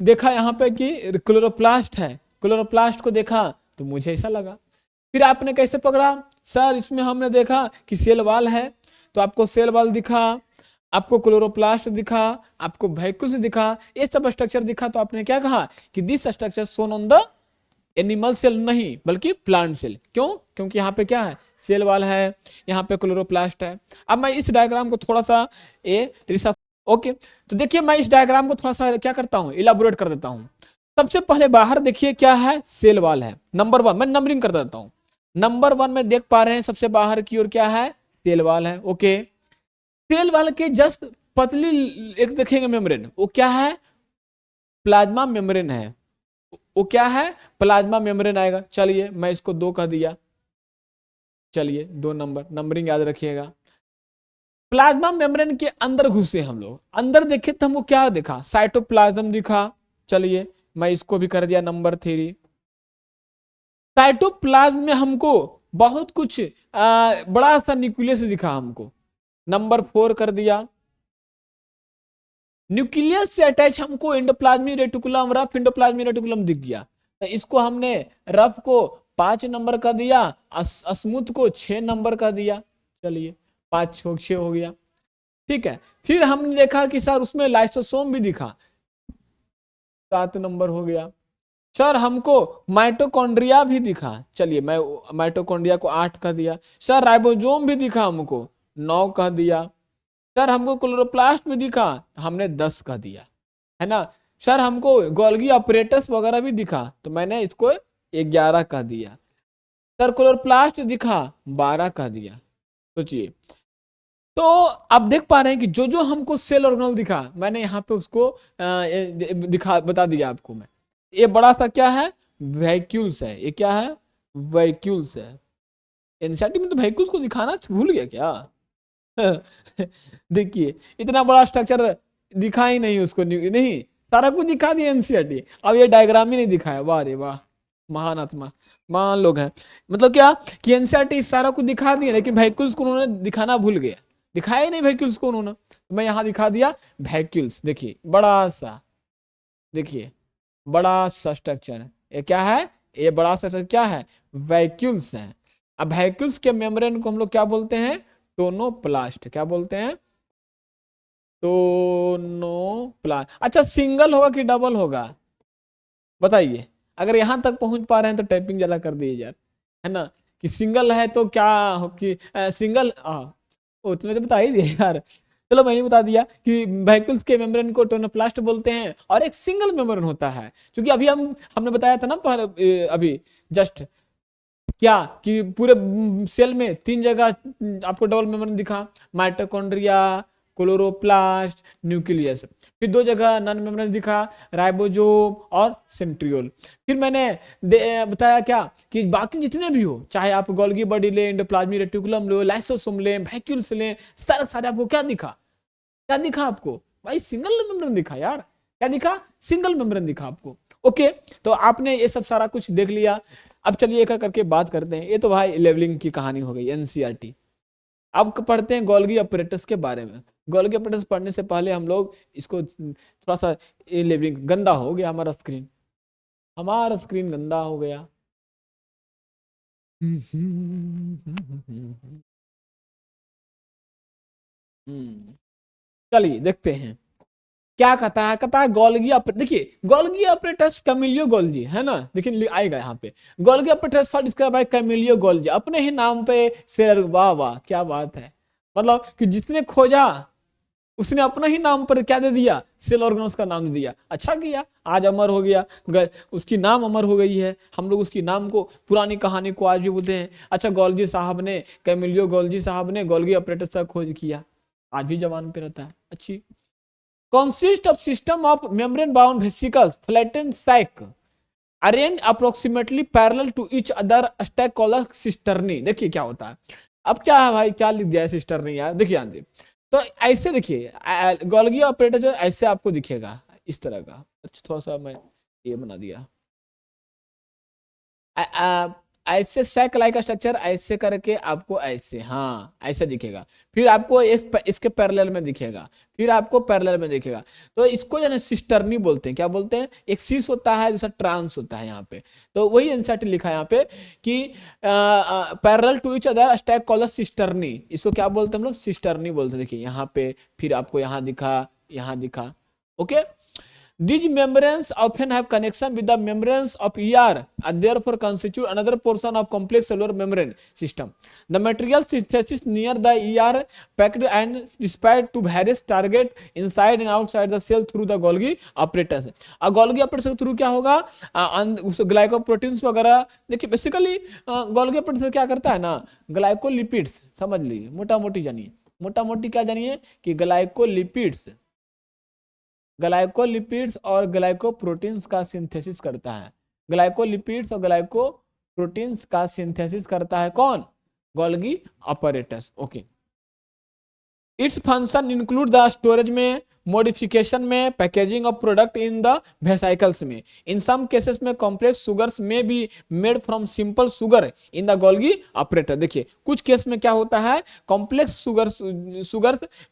A: देखा यहाँ पे कि क्लोरोप्लास्ट है, क्लोरोप्लास्ट को देखा तो मुझे ऐसा लगा। फिर आपने कैसे पकड़ा? सर इसमें हमने देखा कि सेल वाल है, तो आपको सेल वाल दिखा, आपको क्लोरोप्लास्ट दिखा, आपको व्हीक्यूल्स दिखा, ये सब स्ट्रक्चर दिखा, तो आपने क्या कहा कि this structure shown on the animal cell, नहीं बल्कि प्लांट सेल। क्यों? क्योंकि यहाँ पे क्या है? सेल वाल है, यहाँ पे क्लोरोप्लास्ट है। अब मैं इस डायग्राम को थोड़ा सा ओके, तो देखिए मैं इस डायग्राम को थोड़ा सा क्या करता हूँ, इलाबोरेट कर देता हूँ। सबसे पहले बाहर देखिए क्या है? सेल वाल है, नंबर 1। मैं नंबरिंग कर देता हूँ। नंबर 1 में देख पा रहे हैं सबसे बाहर की ओर क्या है? सेल वाल है। ओके, सेल वाल के जस्ट पतली एक देखेंगे मेम्ब्रेन, वो क्या है? प्लाज्मा मेम्ब्रेन है। वो क्या है? प्लाज्मा मेम्ब्रेन आएगा। चलिए मैं इसको 2 कह दिया, चलिए 2 नंबर, नंबरिंग याद रखिएगा। प्लाज्मा मेम्ब्रेन के अंदर घुसे हम लोग, अंदर देखे तो हमको क्या देखा? साइटोप्लाज्म दिखा। चलिए मैं इसको भी कर दिया नंबर 3। साइटोप्लाज्म में हमको बहुत कुछ बड़ा सा न्यूक्लियस दिखा हमको, नंबर 4 कर दिया। न्यूक्लियस से अटैच हमको endoplasmic reticulum, rough endoplasmic reticulum दिख गया, तो इसको हमने रफ को 5 नंबर का दिया, स्मूथ को 6 नंबर का दिया। चलिए 5 6 हो गया, ठीक है। फिर हमने देखा कि सर उसमें लाइसोसोम भी दिखा, 7 नंबर हो गया। सर हमको माइटोकॉन्ड्रिया भी दिखा, चलिए मैं माइटोकॉन्ड्रिया को 8 का दिया। सर राइबोसोम भी दिखा हमको, 9 का दिया। सर हमको क्लोरोप्लास्ट भी दिखा, हमने 10 का दिया, है ना। सर हमको गोल्गी ऑपरेटस वगैरह भी दिखा, तो मैंने इसको 11 का दिया। सर क्लोरोप्लास्ट दिखा, 12 का दिया। सोचिए, तो आप देख पा रहे हैं कि जो जो हमको सेल ऑर्गेनल दिखा, मैंने यहाँ पे उसको दिखा बता दिया आपको मैं। ये बड़ा सा क्या है? वैक्यूल्स है। ये क्या है? वैक्यूल्स है। एनसीईआरटी में तो वैक्यूल्स को दिखाना भूल गया क्या? देखिए इतना बड़ा स्ट्रक्चर दिखा ही नहीं उसको, नहीं सारा कुछ दिखा दिया एनसीईआरटी, अब ये डायग्राम ही नहीं दिखाया। वाह रे वाह, महान आत्मा, महान लोग हैं। मतलब क्या कि एनसीईआरटी सारा कुछ दिखा दिया, लेकिन वैक्यूल्स को उन्होंने दिखाना भूल गया, दिखाया ही नहीं वैक्यूल्स को उन्होंने। तो मैं यहाँ दिखा दिया वैक्यूल्स। देखिए बड़ा सा, देखिए बड़ा सा स्ट्रक्चर, ये क्या है? ये बड़ा सा स्ट्रक्चर क्या है? वैक्यूल्स है। अब वैक्यूल्स के मेम्ब्रेन को हम लोग क्या बोलते हैं? टोनोप्लास्ट। क्या बोलते हैं? टोनोप्लास्ट। अच्छा, सिंगल होगा कि डबल होगा? बताइए, अगर यहां तक पहुंच पा रहे हैं तो टाइपिंग जरा कर दीजिए यार, है ना। कि सिंगल है तो क्या हो कि सिंगल, ओ तुमने तो बता ही दिया यार। चलो मैंने बता दिया कि व्हीकल्स के मेम्ब्रेन को टोनोप्लास्ट बोलते हैं, और एक सिंगल मेम्ब्रेन होता है। क्योंकि अभी हमने बताया था ना अभी जस्ट क्या कि पूरे सेल में 3 जगह आपको डबल मेम्ब्रेन दिखा, माइटोकॉन्ड्रिया, क्लोरोप्लास्ट, न्यूक्लियस। फिर 2 जगह नॉन मेम्ब्रेन दिखा, राइबोसोम और सेंट्रियोल। फिर मैंने बताया क्या कि बाकी जितने भी हो, चाहे आप गोल्गी बॉडी लें, एंडोप्लाज्मिक रेटिकुलम लो, लाइसोसोम लें, वैक्यूल्स लें, सारे सारे आपको क्या दिखा? क्या दिखा आपको भाई? सिंगल मेम्ब्रेन दिखा यार। क्या दिखा? सिंगल मेम्ब्रेन दिखा आपको। ओके, तो आपने ये सब सारा कुछ देख लिया। अब चलिए एक एक करके बात करते हैं। ये तो भाई लेवलिंग की कहानी हो गई, एनसीईआरटी। अब पढ़ते हैं गोल्गी अपरेटस के बारे में। गोल्गी अपरेटस पढ़ने से पहले हम लोग इसको थोड़ा सा, ये लेवलिंग गंदा हो गया हमारा स्क्रीन, हमारा स्क्रीन गंदा हो गया। चलिए देखते हैं क्या कहता है गोल्गी देखिए गोल्गी ऑपरेटस कैमिलियो गोल्जी है ना, देखिए आएगा यहाँ पे Golgi apparatus for describe by Camillo Golgi, अपने ही नाम पे शेर, वाह वाह क्या बात है, मतलब कि जिसने खोजा उसने अपना ही नाम पर क्या दे दिया, सेल ऑर्गन का नाम दे दिया, अच्छा किया, आज अमर हो गया, उसकी नाम अमर हो गई है, हम लोग उसकी नाम को पुरानी कहानी को आज भी बोलते हैं। अच्छा गोल्जी साहब ने, कैमिलियो गोल्जी साहब ने गोल्गी ऑपरेटस का खोज किया, आज भी जवान पे रहता है। अच्छी consist of system of membrane bound vesicles flattened sac arranged approximately parallel to each other stack called cisternae। देखिए क्या होता है, अब क्या है भाई, क्या लिख दिया है सिस्टर्नी यार, देखिए यहाँ तो ऐसे देखिए गोल्गी ऑपरेटर जो ऐसे आपको दिखेगा इस तरह का। अच्छा थोड़ा सा मैं ये बना दिया, ऐसे सैक लाइक स्ट्रक्चर ऐसे करके आपको ऐसे, हाँ ऐसे दिखेगा, फिर आपको इसके पैरेलल में दिखेगा, फिर आपको पैरेलल में दिखेगा, तो इसको जो है सिस्टर्नी बोलते हैं। क्या बोलते हैं, एक सीस होता है दूसरा ट्रांस होता है यहाँ पे, तो वही एनसीईआरटी लिखा है यहाँ पे कि parallel to each other stack called cisternae, इसको क्या बोलते हैं हम लोग, सिस्टर्नी बोलते हैं। देखिए यहाँ पे फिर आपको यहाँ दिखा, यहाँ दिखा, okay. These membranes often have connection with the membranes of ER and therefore constitute another portion of complex cellular membrane system. The material synthesis near the ER packed and dispatched to various target inside and outside the cell through the Golgi apparatus. अब Golgi apparatus के through क्या होगा, glycoproteins वगैरह, देखिए basically Golgi apparatus क्या करता है ना, ग्लाइकोलिपिड्स समझ लीजिए, मोटा मोटी जानिए, मोटा मोटी क्या जानिए कि ग्लाइकोलिपिड्स और ग्लाइकोप्रोटीन्स का सिंथेसिस करता है, ग्लाइकोलिपिड्स और ग्लाइकोप्रोटीन्स का सिंथेसिस करता है कौन, Golgi apparatus, okay. Its function include the storage में, मॉडिफिकेशन में, packaging of product in the vesicles में। इन सम केसेस में कॉम्प्लेक्स सुगर्स में be made from simple sugar in the Golgi operator. देखिए कुछ केस में क्या होता है, कॉम्प्लेक्स सुगर्स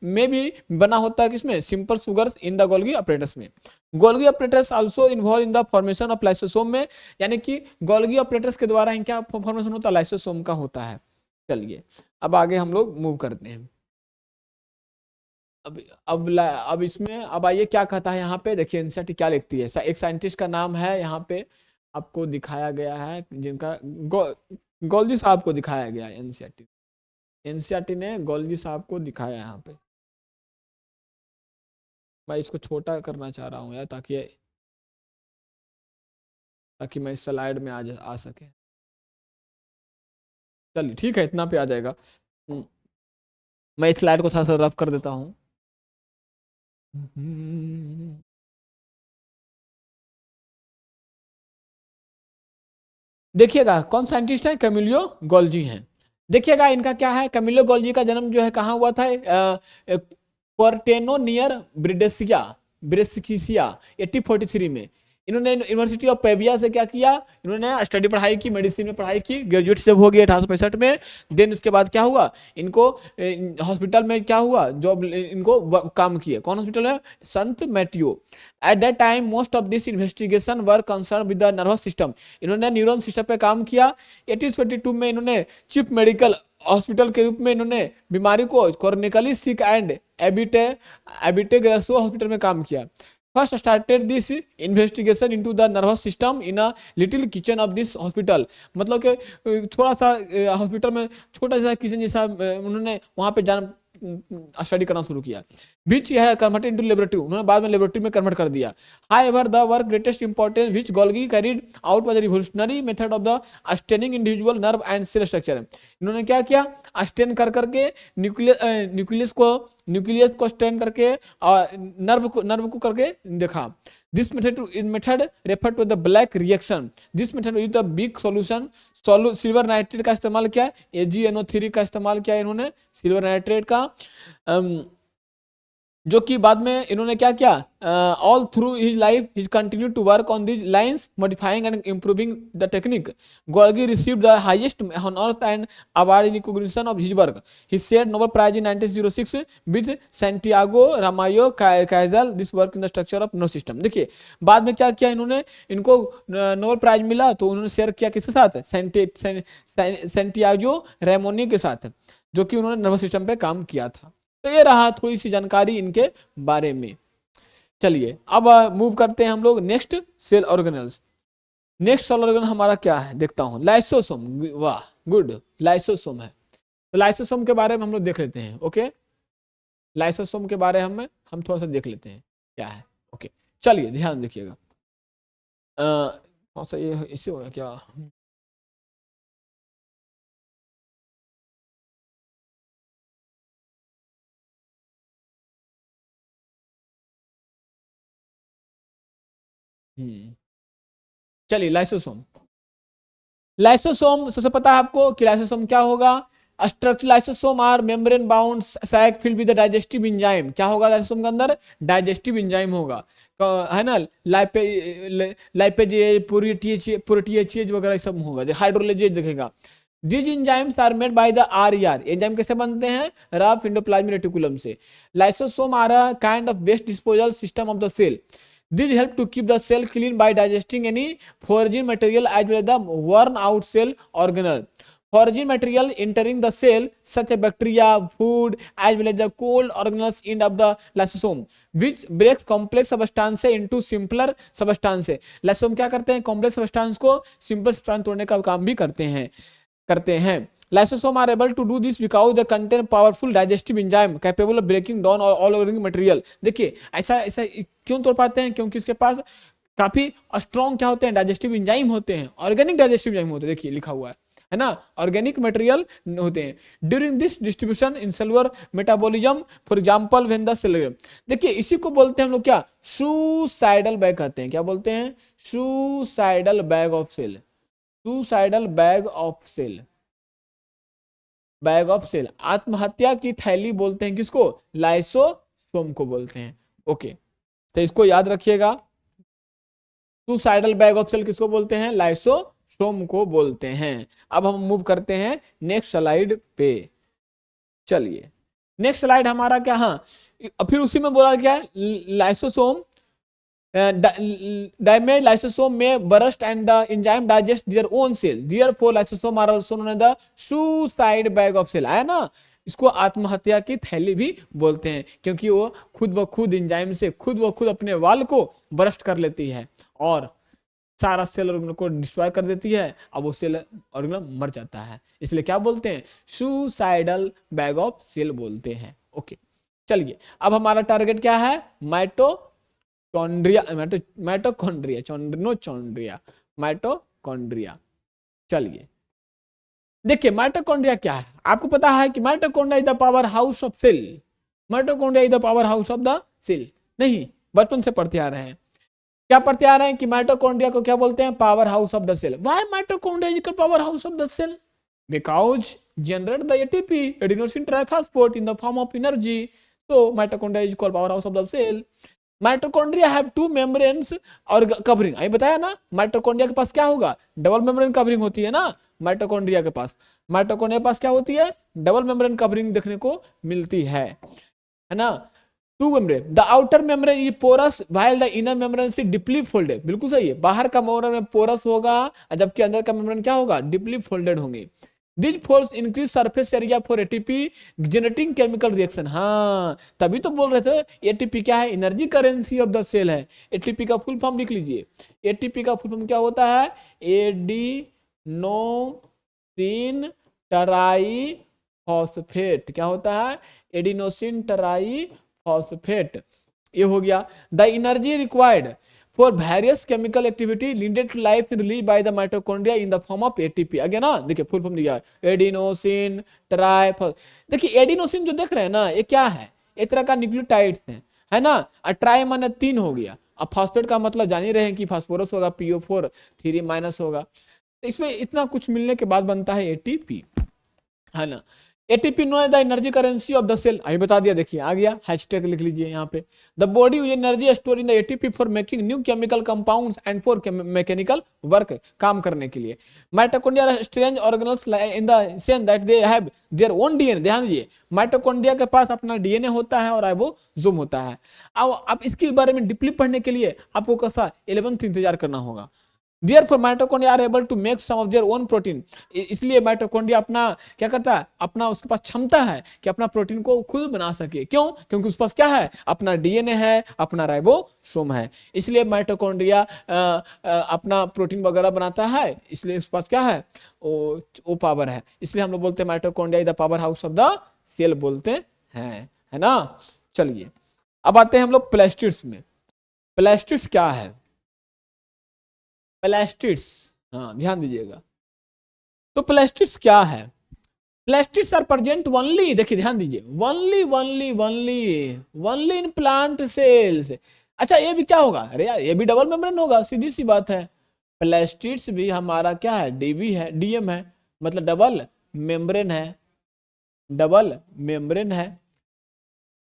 A: में भी बना होता है, किसमें, simple sugars in the Golgi apparatus में। Golgi apparatus also involve in the formation of lysosome में, यानी कि गोल्गी ऑपरेटर्स के द्वारा क्या फॉर्मेशन होता है, लाइसोसोम का होता है। चलिए अब आगे हम लोग मूव करते हैं। अब इसमें अब आइए क्या कहता है यहाँ पे, देखिए एनसीईआरटी क्या लिखती है, एक साइंटिस्ट का नाम है यहाँ पे आपको दिखाया गया है, जिनका गोल्जी साहब को दिखाया गया है, एनसीईआरटी ने गोल्जी साहब को दिखाया है यहाँ पे। मैं इसको छोटा करना चाह रहा हूँ यार, ताकि मैं इस स्लाइड में आ सके। चलिए ठीक है, इतना पे आ जाएगा। मैं इस स्लाइड को थोड़ा सा रफ कर देता हूँ। देखिएगा कौन साइंटिस्ट है, कैमिलियो गोल्जी हैं। देखिएगा इनका क्या है, कैमिलियो गोल्जी का जन्म जो है कहाँ हुआ था, क्वार्टेनो नियर ब्रेस्किसिया 1843 में। इन्होंने यूनिवर्सिटी ऑफ पेविया से क्या किया, इन्होंने स्टडी पढ़ाई की, मेडिसिन में पढ़ाई की, ग्रेजुएट जब हो गया 1865 में। देन उसके बाद क्या हुआ, इनको हॉस्पिटल में क्या हुआ, जॉब इनको काम किया, कौन हॉस्पिटल है, San Matteo. At that time most of this investigation were concern with the nervous system, इन्होंने न्यूरॉन सिस्टम पे काम किया। 1822 में इन्होंने चीफ मेडिकल हॉस्पिटल के रूप में इन्होंने बीमारी को कॉर्निकली सिक एंड एबिटे हॉस्पिटल में काम किया। First started this investigation into the nervous system in a little kitchen of this hospital, मतलब कि थोड़ा सा हॉस्पिटल में छोटा सा किचन जैसा उन्होंने वहाँ पे जान स्टडी करना शुरू किया। विच है कन्वर्टेड इनटू लेबोरेटरी, उन्होंने बाद में लेबोरेटरी में कन्वर्ट कर दिया। However the work greatest importance which Golgi carried out was the revolutionary method of the staining individual nerve and cell structure. इन्होंने क्या किया, स्टेन कर करके न्यूक्लियस को स्टेन करके और नर्व को करके देखा। This method refer to the black reaction. This method with the big solution silver nitrate का इस्तेमाल किया, AgNO3 का इस्तेमाल किया इन्होंने, सिल्वर नाइट्रेट का, जो कि बाद में इन्होंने क्या किया, all through his life he continue to work on this lines modifying and improving the technique. Golgi received the highest honours and award in recognition of his work. He shared Nobel prize in 1906 with Santiago Ramon y Cajal this work in the structure of nervous system. देखिए बाद में क्या किया इन्होंने, इनको Nobel prize मिला तो उन्होंने शेयर किया किसके साथ, सैंटियागो रैमोनी के साथ, जो कि उन्होंने नर्वस सिस्टम पे काम किया था। तो ये रहा थोड़ी सी जानकारी इनके बारे में। चलिए अब मूव करते हैं हम लोग next cell organelles. Next cell organ हमारा क्या है देखता हूं, लाइसोसोम। वाह गुड, लाइसोसोम है। तो लाइसोसोम के बारे में हम लोग देख लेते हैं। ओके, लाइसोसोम के बारे में हम थोड़ा सा देख लेते हैं क्या है। ओके चलिए ध्यान देखिएगा। कौन सा ये इससे होगा क्या? चलिए लाइसोसोम। लाइसोसोम सबसे पता है आपको कि लाइसोसोम क्या होगा। Structure lysosome are membrane bound sac filled with digestive enzyme. क्या होगा लाइसोसोम के अंदर? डाइजेस्टिव एंजाइम होगा, है ना। लाइपेज प्रोटीएज वगैरह सब होगा, हाइड्रोलेजेज देखेगा। These enzymes are made by the RER। Enzyme कैसे बनते हैं? रफ एंडोप्लाज्मिक रेटिकुलम से। Lysosome are a kind of waste disposal system of the cell. These help to keep the cell clean by digesting any foreign material as well as the worn out cell organelle. Foreign material entering the cell such as bacteria, food as well as the cold organelles end up the lysosome, which breaks complex substance into simpler substance। lysosome क्या करते हैं? complex substance को simple substance तोड़ने का काम भी करते हैं। Lysosomes are able to do this because they contain powerful digestive enzyme capable of breaking down all organic material। देखिए ऐसा ऐसा क्यों तोड़ पाते हैं? क्योंकि इसके पास काफी स्ट्रॉन्ग क्या होते हैं? डाइजेस्टिव एंजाइम होते हैं, ऑर्गेनिक डाइजेस्टिव एंजाइम होते हैं। देखिए लिखा हुआ है ना, ऑर्गेनिक मटेरियल होते हैं। During this distribution in cellular metabolism, for example when the cell, देखिए इसी को बोलते हैं हम लोग क्या? सुसाइडल बैग कहते हैं। क्या बोलते हैं? Suicidal bag of cell. Suicidal bag of cell, bag of cell. आत्महत्या की थैली बोलते हैं किसको? लाइसोसोम को बोलते हैं। ओके तो इसको याद रखिएगा, सुसाइडल बैग ऑफ सेल किसको बोलते हैं? लाइसोसोम को बोलते हैं। अब हम मूव करते हैं नेक्स्ट स्लाइड पे। चलिए नेक्स्ट स्लाइड हमारा क्या, हाँ फिर उसी में बोला क्या है? Lysosome damaged lysosome may burst and the enzyme digest their own cell, therefore lysosome are also known as the suicide bag of cell। आया ना, इसको आत्महत्या की थैली भी बोलते हैं क्योंकि वो खुद ब खुद एंजाइम से खुद ब खुद अपने वाल को बरस्ट कर लेती है और सारा सेल ऑर्गन को डिस्ट्रॉय कर देती है। अब वो सेल ऑर्गन मर जाता है, इसलिए क्या बोलते हैं? सुसाइडल बैग ऑफ सेल बोलते हैं। ओके चलिए अब हमारा टारगेट क्या है? माइटोकॉन्ड्रिया। चलिए देखिए माइटोकॉन्ड्रिया क्या है। आपको पता है कि mitochondria is the power house of cell. Mitochondria is the power house of the cell. नहीं, बचपन से पढ़ते आ रहे हैं। क्या पढ़ते आ रहे हैं कि माइटोकॉन्ड्रिया को क्या बोलते हैं? Power house of the cell. Why mitochondria is the power house of the cell? Because generate the ATP, adenosine triphosphate, in the form of energy. so mitochondria is called powerhouse of the cell। Mitochondria have two membranes और covering. अभी बताया ना, mitochondria के पास क्या होगा? Double membrane covering होती है ना माइटोकॉन्ड्रिया के पास। माइटोकॉन्ड्रिया के पास क्या होती है? डबल मेम्ब्रेन कवरिंग देखने को मिलती है ना। Two membrane, the outer membrane is porous while the inner membrane is deeply folded. बिल्कुल सही है, बाहर का मेम्ब्रेन पोरस होगा जबकि अंदर का मेम्ब्रेन क्या होगा? डीपली फोल्डेड होंगे। These folds increase surface area for ATP generating chemical reaction। हाँ तभी तो बोल रहे थे एटीपी क्या है? Energy currency of the cell है। एटीपी का फुल फॉर्म लिख लीजिए। एटीपी का फुल फॉर्म क्या होता है? Adenosine tri phosphate. क्या होता है? Adenosine tri phosphate. ये हो गया। The energy required for various chemical activity needed to life released by the mitochondria in the form of ATP। Again ना देखिए फुल फॉर्म दिया है एडिनोसिन ट्राई। देखिए एडिनोसिन जो देख रहे हैं ना, ये क्या है? एक तरह का न्यूक्लियोटाइड्स है ना। और ट्राई माने 3 हो गया। अब फॉस्फेट का मतलब जान ही रहे हैं कि फास्फोरस होगा, PO4 3 माइनस होगा। तो इसमें इतना कुछ मिलने के बाद बनता है ATP, है ना। ATP know the energy currency of the cell. अभी बता दिया, देखिए आ गया, हैशटैग लिख लीजिए यहाँ पे। The body use energy store in the ATP for making new chemical compounds and for mechanical work, काम करने के लिए। Mitochondria strange organelles in the sense that they have their own DNA. ध्यान दीजिए, माइटोकॉन्ड्रिया के पास अपना डीएनए होता है और राइबोसोम होता है। अब इसके बारे में डीपली पढ़ने के लिए आपको कैसा 11th इंतजार करना होगा। Therefore mitochondria are able to make some of their own protein. इसलिए माइटोकॉन्ड्रिया अपना क्या करता है, अपना उसके पास क्षमता है कि अपना प्रोटीन को खुद बना सके। क्यों? क्योंकि उसके पास क्या है, अपना डीएनए है, अपना राइबोसोम है। इसलिए माइटोकॉन्ड्रिया अपना प्रोटीन वगैरह बनाता है, इसलिए उसके पास क्या है, वो पावर है। इसलिए हम लोग बोलते हैं mitochondria is the power house of the cell बोलते हैं, है ना। चलिए अब आते हैं हम लोग प्लास्टिड्स में। प्लास्टिड्स क्या है? प्लास्टिड्स, हाँ ध्यान दीजिएगा। तो प्लास्टिड्स क्या है? प्लास्टिड्स आर प्रेजेंट ओनली, देखिए ध्यान दीजिए, only only only only in plant cells. अच्छा ये भी क्या होगा, अरे यार ये भी डबल मेम्ब्रेन होगा, सीधी सी बात है। प्लास्टिड्स भी हमारा क्या है, डीबी है, डीएम है, मतलब डबल मेम्ब्रेन है, डबल मेम्ब्रेन है।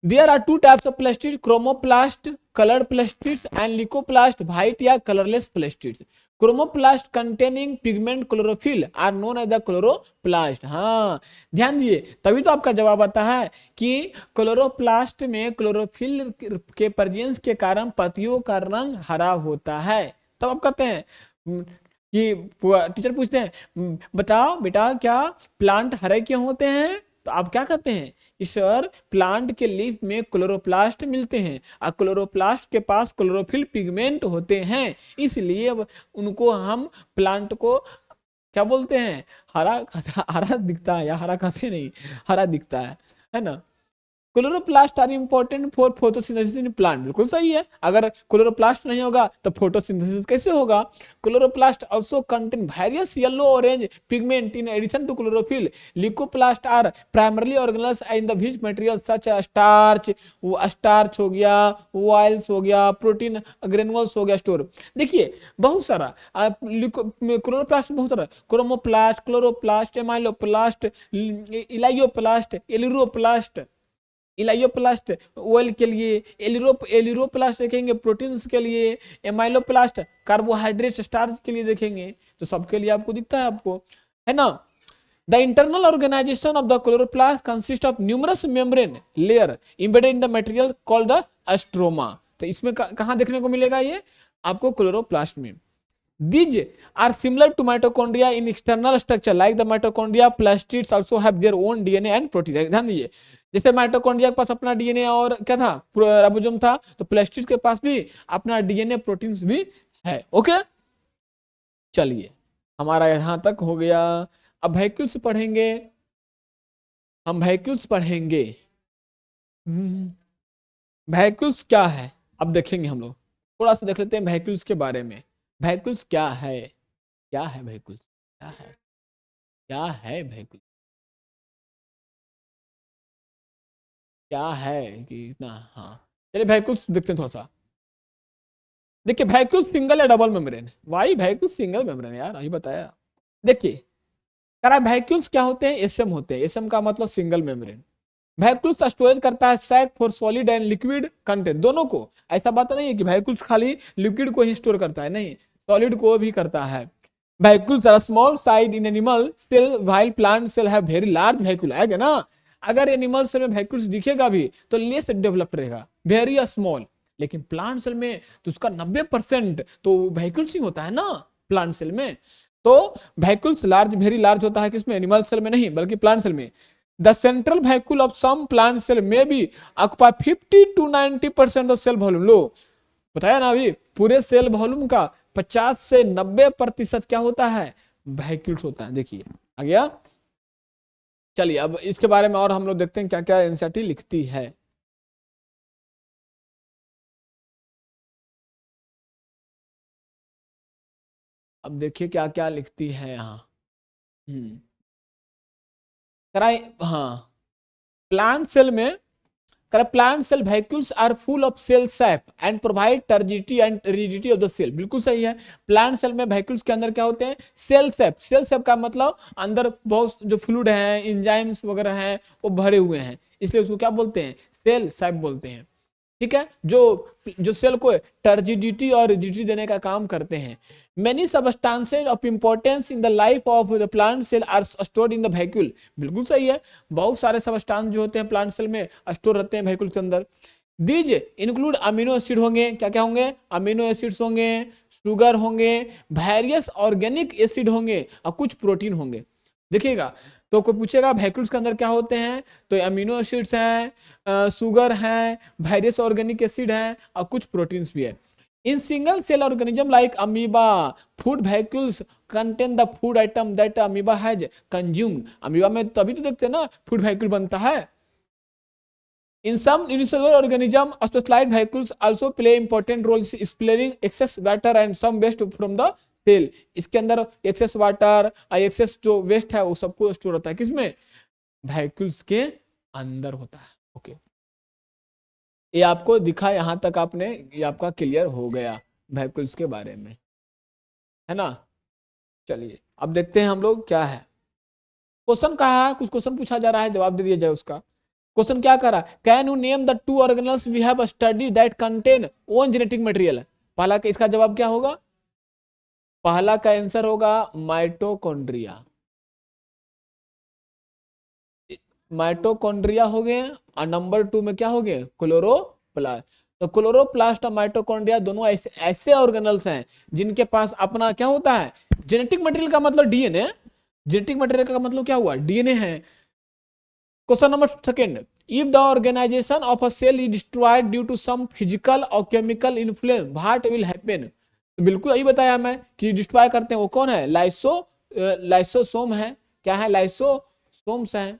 A: There are two types of plastids, chromoplast, colored plastids and leucoplast, white या colorless plastids. Chromoplast containing pigment chlorophyll are known as the chloroplast. हाँ ध्यान दीजिए, तभी तो आपका जवाब आता है कि क्लोरोप्लास्ट में क्लोरोफिल के प्रेजेंस के कारण पत्तियों का रंग हरा होता है। तब आप कहते हैं कि टीचर पूछते हैं बताओ बेटा क्या प्लांट हरे क्यों होते हैं, तो आप क्या कहते हैं कि सर प्लांट के लीफ में क्लोरोप्लास्ट मिलते हैं और क्लोरोप्लास्ट के पास क्लोरोफिल पिगमेंट होते हैं, इसलिए उनको हम प्लांट को क्या बोलते हैं, हरा हरा दिखता है, या हरा कहते नहीं, हरा दिखता है ना। Chloroplast are important for photosynthesis in plant, बिल्कुल सही है। अगर क्लोरोप्लास्ट नहीं होगा तो फोटोसिंथेसिस कैसे होगा? Chloroplast also contain various yellow orange pigment in addition to chlorophyll. Leucoplast are primarily organise in the which material such starch, वो स्टार्च हो गया, ऑयल्स हो गया, प्रोटीन ग्रेनुअल्स हो गया स्टोर। देखिए बहुत सारा क्लोरोप्लास्ट, बहुत सारा क्रोमोप्लास्ट, क्लोरोप्लास्ट, एमाइलोप्लास्ट, इलाइयोप्लास्ट, एलिरोप्लास्ट, इलाइयोप्लास्ट ऑयल के लिए, एलिरोप्लास्ट देखेंगे प्रोटीन्स के लिए, एमाइलोप्लास्ट कार्बोहाइड्रेट स्टार्च के लिए देखेंगे, तो सबके लिए आपको दिखता है आपको, है ना। The internal organisation of the chloroplast consist of numerous membrane layer embedded in the material called the stroma. तो इसमें कहां देखने को मिलेगा ये आपको, क्लोरोप्लास्ट में। These are similar to mitochondria in external structure like the mitochondria. Plastids also have their own DNA and protein. ध्यान दीजिए, जैसे माइटोकॉन्ड्रिया के पास अपना डीएनए और क्या था, राइबोसोम था, तो प्लास्टिड्स के पास भी अपना डीएनए प्रोटीन्स भी है। ओके चलिए हमारा यहां तक हो गया। अब वैक्यूल्स पढ़ेंगे, हम वैक्यूल्स पढ़ेंगे। वैक्यूल्स क्या है अब देखेंगे हम लोग, थोड़ा सा देख लेते हैं वैक्यूल्स के बारे में। वैक्यूल्स क्या है, क्या है वैक्यूल्स, क्या है, क्या है वैक्यूल, क्या है कि इतना, हाँ चलिए वैक्यूल्स देखते हैं थोड़ा सा। देखिए वैक्यूल सिंगल या double membrane, why vacuole single membrane यार अभी बताया। देखिए करा वैक्यूल्स क्या होते हैं, एसएम होते हैं, एसएम का मतलब सिंगल मेम्ब्रेन। वैक्यूल्स स्टोरेज करता है sac for solid and liquid content, दोनों को। ऐसा बात नहीं है कि वैक्यूल्स खाली लिक्विड को ही स्टोर करता है, नहीं सॉलिड को भी करता है। Vacuoles are small size in animal cell while plant cell have very large vacuole, है ना। अगर एनिमल सेल में वैक्यूल्स दिखेगा भी तो लेस डेवलप रहेगा, वेरी स्मॉल, लेकिन प्लांट सेल में तो उसका 90% तो वैक्यूल्स ही होता है ना प्लांट सेल में। तो वैक्यूल्स लार्ज, वेरी लार्ज होता है किसमें, एनिमल सेल में नहीं बल्कि प्लांट सेल में। The central vacuole of some plant cell में भी occupy 50 to 90% of cell volume. लो बताया ना अभी, पूरे सेल वॉल्यूम का 50 से 90% क्या होता है, वैक्यूल्स होता है। देखिए आ गया। चलिए अब इसके बारे में और हम लोग देखते हैं क्या क्या एनसीईआरटी लिखती है। अब देखिए क्या क्या लिखती है यहाँ। कराए, हाँ प्लांट सेल में plant cell vacuoles are full of cell sap and provide turgidity and rigidity of the cell, बिल्कुल सही है। प्लांट सेल में वैक्यूल्स के अंदर क्या होते हैं, सेल सैप। सेल सैप का मतलब अंदर बहुत जो फ्लूइड है, एंजाइम्स वगैरह हैं वो भरे हुए हैं, इसलिए उसको क्या बोलते हैं, सेल सैप बोलते हैं। ठीक है, जो सेल को टर्जिडिटी और रिजिडिटी देने का काम करते हैं। Many substances of importance in the life of the plant cell are stored in the vacuole, बिल्कुल सही है। बहुत सारे सबस्टांस जो होते हैं प्लांट सेल में स्टोर रहते हैं वैक्यूल के अंदर। दीज इंक्लूड अमीनो एसिड होंगे, क्या क्या होंगे, अमीनो एसिड्स होंगे, शुगर होंगे, वेरियस ऑर्गेनिक एसिड होंगे और कुछ प्रोटीन होंगे। देखिएगा, तो कोई पूछेगा वैक्यूल्स के अंदर क्या होते हैं, तो अमीनो एसिड्स हैं, शुगर है, वेरियस ऑर्गेनिक एसिड है और कुछ प्रोटीन्स भी है। In single cell organism like amoeba, food vacuoles contain the food item that amoeba has consumed. Amoeba में तभी तो देखते हैं ना फूड वैक्यूल बनता है। In some unicellular organisms, specialized vacuoles also play important roles expelling excess water and some waste from the cell। इसके अंदर excess water और excess जो waste है वो सबको स्टोर होता है किसमें, वैक्यूल्स के अंदर होता है। ओके, ये आपको दिखा, यहां तक आपने, ये आपका क्लियर हो गया वैक्यूल्स के बारे में, है ना। चलिए अब देखते हैं हम लोग क्या है। क्वेश्चन कहा है, कुछ क्वेश्चन पूछा जा रहा है, जवाब दे दिया जाए उसका। क्वेश्चन क्या कर रहा है, can you name the two organelles we have studied that contain own genetic material. पहला का इसका जवाब क्या होगा, पहला का आंसर होगा माइटोकॉन्ड्रिया। माइटोकॉन्ड्रिया हो गए, और नंबर 2 में क्या हो गए, क्लोरोप्लास्ट। तो क्लोरोप्लास्ट और माइटोकॉन्ड्रिया दोनों ऐसे ऑर्गेनल्स हैं जिनके पास अपना क्या होता है, जेनेटिक मटेरियल का मतलब डीएनए। जेनेटिक मटेरियल का मतलब क्या हुआ, डीएनए है। Question number second, if the organisation of a cell is destroyed due to some physical और chemical influence what will happen. तो बिल्कुल यही बताया मैं कि डिस्ट्रॉय करते हैं वो कौन है, लाइसोसोम है। क्या है, लाइसोसोम्स है।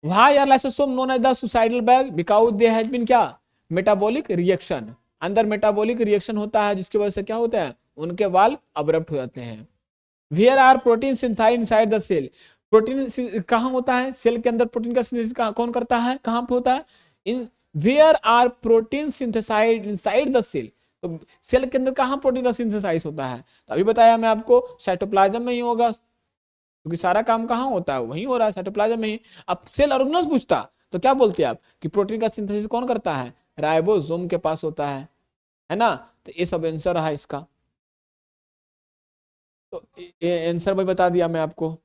A: Why are lysosome known as the suicidal bag? Because there has been क्या, मेटाबॉलिक रिएक्शन। अंदर मेटाबॉलिक रिएक्शन होता है जिसकी वजह से क्या होता है, उनके वाल अब्रप्ट हो जाते हैं। Where are protein synthesized inside the cell? Protein कहाँ होता है, सेल के अंदर प्रोटीन का सिंथेसिस कौन करता है, कहाँ पे होता है, in where are protein synthesised inside the cell. तो सेल के अंदर कहाँ प्रोटीन का सिंथेसाइज होता है, तो अभी बताया मैं आपको साइटोप्लाज्म में ही होगा, क्योंकि सारा काम कहाँ होता है, वहीं हो रहा है साइटोप्लाज्म में ही। अब सेल ऑर्गेनल्स पूछता तो क्या बोलते हैं आप कि प्रोटीन का सिंथेसिस कौन करता है, राइबोसोम के पास होता है ना। तो ये सब आंसर रहा इसका, तो ये आंसर भाई बता दिया मैं आपको।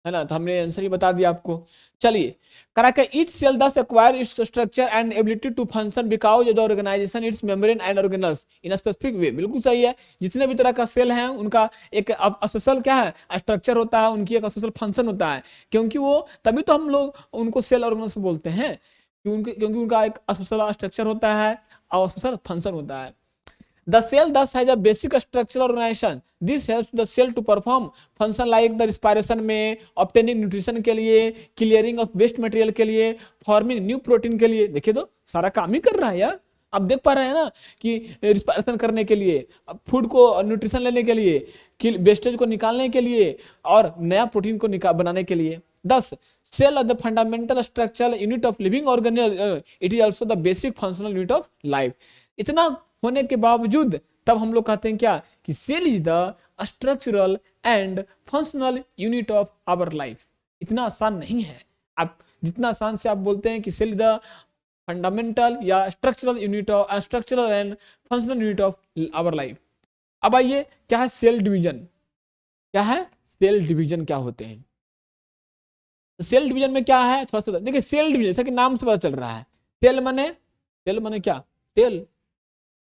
A: है ना, तो हमने आंसर ही बता दिया आपको। चलिए, करा के each cell thus acquire its structure and ability to function because the organisation its membrane and organelles in specific way. बिल्कुल सही है, जितने भी तरह का सेल हैं उनका एक स्पेशल क्या है, स्ट्रक्चर होता है, उनकी एक स्पेशल फंक्शन होता है। क्योंकि वो तभी तो हम लोग उनको सेल ऑर्गेनल्स बोलते हैं, क्योंकि उनका एक स्पेशल स्ट्रक्चर होता है और स्पेशल फंक्शन होता है। The cell thus has a basic structural organization. This helps the cell to perform function like the respiration में, obtaining nutrition के लिए, clearing of waste material के लिए, forming new protein के लिए। देखिए तो सारा काम ही कर रहा है यार। आप देख पा रहे हैं ना कि रिस्पायरेशन करने के लिए, फूड को न्यूट्रिशन लेने के लिए, वेस्टेज को निकालने के लिए और नया प्रोटीन को बनाने के लिए। Thus, cell are the fundamental structural unit of living organism. It is also the basic functional unit of life. इतना होने के बावजूद तब हम लोग कहते हैं क्या, कि cell is the structural and functional unit of our life. इतना आसान नहीं है, आप जितना आसान से आप बोलते हैं कि सेल इज द फंडामेंटल या structural unit of structural and functional unit of our life. अब आइए, क्या है सेल डिवीजन, क्या है सेल डिवीजन, क्या होते हैं। तो सेल डिवीजन में क्या है, थोड़ा सा देखिए। सेल डिवीजन जैसा कि नाम से पता चल रहा है, सेल मने क्या,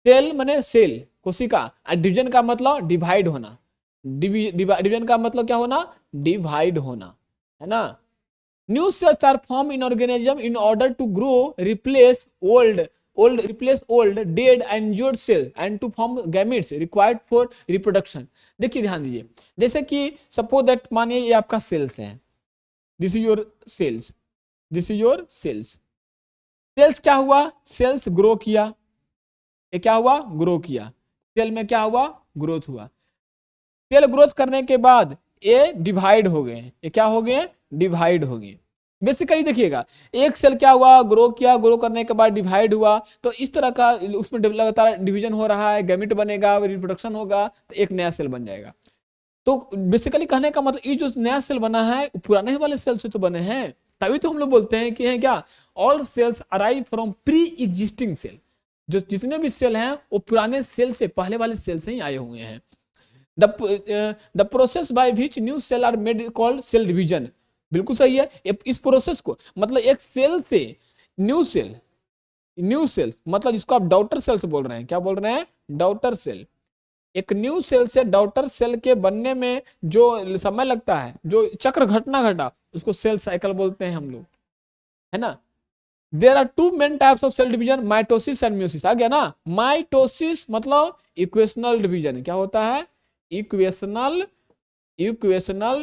A: सेल मने सेल, कोशिका, और डिवीजन का मतलब डिवाइड होना। डिवीजन का मतलब क्या होना, डिवाइड होना, है ना। New cells are form in organism in order to grow, replace old dead and injured cell and to form gametes required for reproduction. देखिए ध्यान दीजिए, जैसे कि सपोज दैट मानिए ये आपका सेल्स है, this is your cells, this is your cells. Cells क्या हुआ, सेल्स ग्रो किया, ये क्या हुआ, ग्रो किया। सेल में क्या हुआ, ग्रोथ हुआ। सेल ग्रोथ करने के बाद ये डिवाइड हो गए, ये क्या हो गए, डिवाइड हो गए। बेसिकली देखिएगा, एक सेल क्या हुआ, ग्रो किया, ग्रो करने के बाद डिवाइड हुआ, तो इस तरह का उसमें लगातार डिवीजन हो रहा है, गैमेट बनेगा, रिप्रोडक्शन होगा, तो एक नया सेल बन जाएगा। तो बेसिकली कहने का मतलब ये जो नया सेल बना है पुराने वाले सेल से तो बने हैं, तभी तो हम लोग बोलते हैं कि है क्या, all cells arrive from pre existing cell. जो जितने भी सेल हैं वो पुराने सेल से, पहले वाले सेल से ही आए हुए हैं। The process by which new cell are made called cell division. बिल्कुल सही है। इस प्रोसेस को मतलब एक सेल से न्यू सेल मतलब जिसको आप डॉटर सेल से बोल रहे हैं, क्या बोल रहे हैं, डॉटर सेल। एक न्यू सेल से डॉटर सेल के बनने में जो समय लगता है, जो चक्र घटना घटा, उसको सेल साइकिल बोलते हैं हम लोग, है ना। There are two main types of cell division, mitosis and meiosis. आ गया ना। माइटोसिस मतलब इक्वेशनल डिवीजन, क्या होता है, इक्वेशनल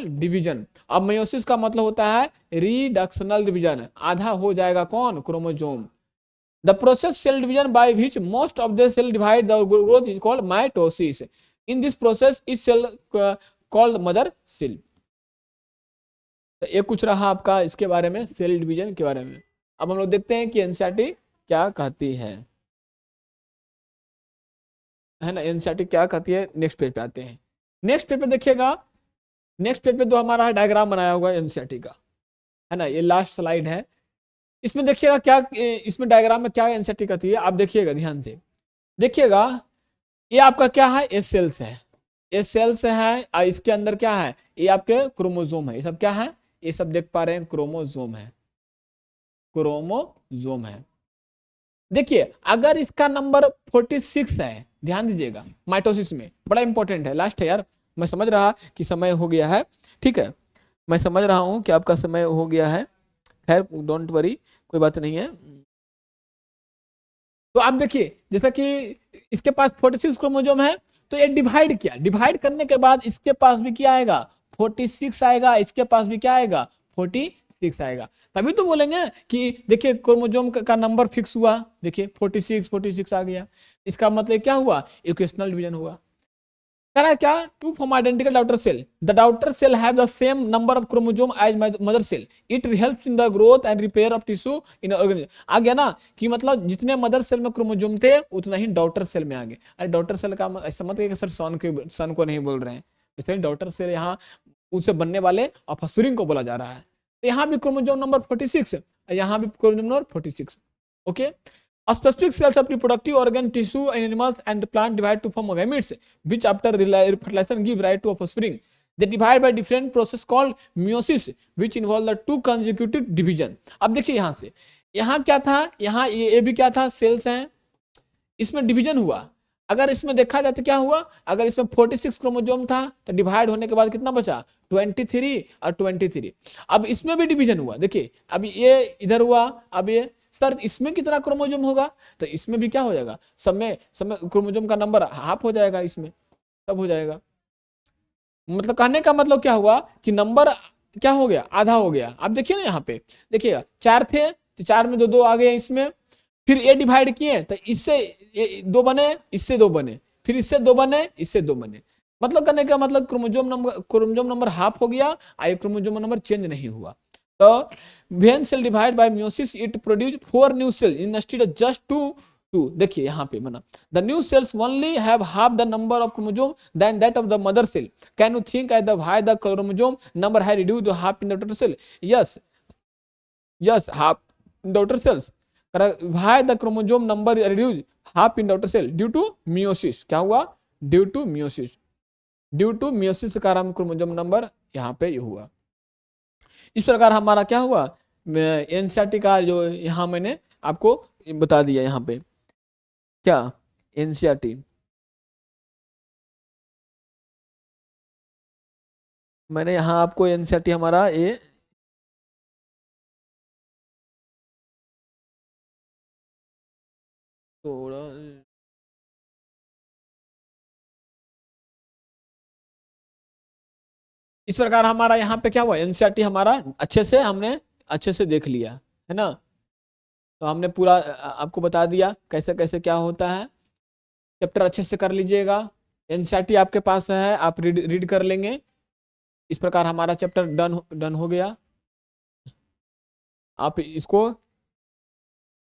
A: डिवीजन। अब मेयोसिस का मतलब होता है रिडक्शनल डिवीजन, आधा हो जाएगा कौन, chromosome. The process cell division by which most of the cell divide the growth is called mitosis. In this process is cell called mother cell. तो ये कुछ रहा आपका इसके बारे में, सेल डिवीजन के बारे में। अब हम लोग देखते हैं कि एनसीईआरटी क्या कहती है ना, एनसीईआरटी क्या कहती है। नेक्स्ट पेज पे आते हैं। नेक्स्ट पेज पे देखिएगा, नेक्स्ट पेज पे तो हमारा डायग्राम बनाया हुआ है एनसीईआरटी का, है ना। ये लास्ट स्लाइड है। इसमें देखिएगा क्या, इसमें डायग्राम में क्या एनसीईआरटी कहती है, आप देखिएगा ध्यान से देखिएगा। ये आपका क्या है, ये सेल्स है, ये सेल्स है, और इसके अंदर क्या है, ये आपके क्रोमोसोम है। ये सब क्या है, ये सब देख पा रहे हैं, क्रोमोसोम है, क्रोमोसोम है। देखिए अगर इसका नंबर 46 है, ध्यान दीजिएगा, माइटोसिस में बड़ा इंपॉर्टेंट है, लास्ट है यार। मैं समझ रहा कि समय हो गया है, ठीक है, मैं समझ रहा हूं कि आपका समय हो गया है, खैर डोंट वरी, कोई बात नहीं है। तो आप देखिए जैसा कि इसके पास 46 क्रोमोसोम है, तो ये डिवाइड किया, डिवाइड करने के बाद इसके पास भी क्या आएगा, 46 आएगा, इसके पास भी क्या आएगा, 46 आएगा। तभी तो बोलेंगे कि देखिए क्रोमोसोम का नंबर फिक्स हुआ, देखिए 46 आ गया, इसका मतलब क्या हुआ, इक्वेशनल डिवीजन हुआ। कह रहा है क्या, to form identical daughter cell, the daughter cell have the same number of chromosome as mother cell, it helps in the growth and repair of tissue in organism. आ गया ना, कि मतलब जितने मदर सेल में क्रोमोसोम थे उतना ही daughter cell में आ गए। अरे डॉटर सेल का ऐसा मत कि सर सन को नहीं बोल रहे हैं, इसलिए डॉटर सेल यहाँ उसे बनने वाले ऑफस्प्रिंग को बोला जा रहा है। तो यहाँ भी क्रोमोसोम नंबर 46, यहाँ भी chromosome number 46। Okay. Specific cells of reproductive organ tissue in animals and plant divide to form gametes, which after fertilization give rise to offspring. They divide by different process called meiosis, which involve the two consecutive division. अब देखिए यहाँ से, यहाँ क्या था, यहाँ ये भी क्या था, सेल्स हैं, इसमें डिवीजन हुआ। अगर इसमें देखा जाए तो क्या हुआ, अगर इसमें 46 क्रोमोसोम था तो डिवाइड होने के बाद कितना बचा, 23 और 23। अब इसमें भी डिवीजन हुआ, देखिए अब ये इधर हुआ, अब ये सर इसमें कितना क्रोमोसोम होगा, तो इसमें भी क्या हो जाएगा, समय क्रोमोसोम का नंबर हाफ हो जाएगा, इसमें सब हो जाएगा। मतलब कहने का मतलब क्या हुआ कि नंबर क्या हो गया, आधा हो गया। आप देखिए ना यहाँ पे देखिएगा, 4 थे तो 4 में 2 आ गए इसमें, फिर ये डिवाइड किए तो इससे 2 बने, इससे 2 बने, फिर इससे 2 बने, इससे 2 बने। मतलब करने का मतलब क्रोमोसोम नंबर हाफ हो गया, आई क्रोमोसोम नंबर चेंज नहीं हुआ। तो when cell divide by meiosis it produce 4 new cells instead of just 2। देखिए यहाँ पे बना, the new cells only have half the number of chromosome than that of the mother cell। can you think as the why the chromosome number has reduced to half in the daughter cell? yes half daughter cells। why the chromosome number reduced half in daughter cell? due to meiosis। क्या हुआ, due to meiosis के कारण chromosome number यहाँ पे ये हुआ। इस प्रकार हमारा क्या हुआ, एनसीईआरटी का जो यहाँ मैंने आपको बता दिया, यहाँ पे क्या एनसीईआरटी मैंने यहाँ आपको एनसीईआरटी हमारा ये थोड़ा इस प्रकार हमारा यहाँ पे क्या हुआ, एनसीईआरटी हमारा अच्छे से देख लिया, है ना। तो हमने पूरा आपको बता दिया कैसे कैसे क्या होता है। चैप्टर अच्छे से कर लीजिएगा, एनसीईआरटी आपके पास है, आप रीड कर लेंगे। इस प्रकार हमारा चैप्टर डन हो गया। आप इसको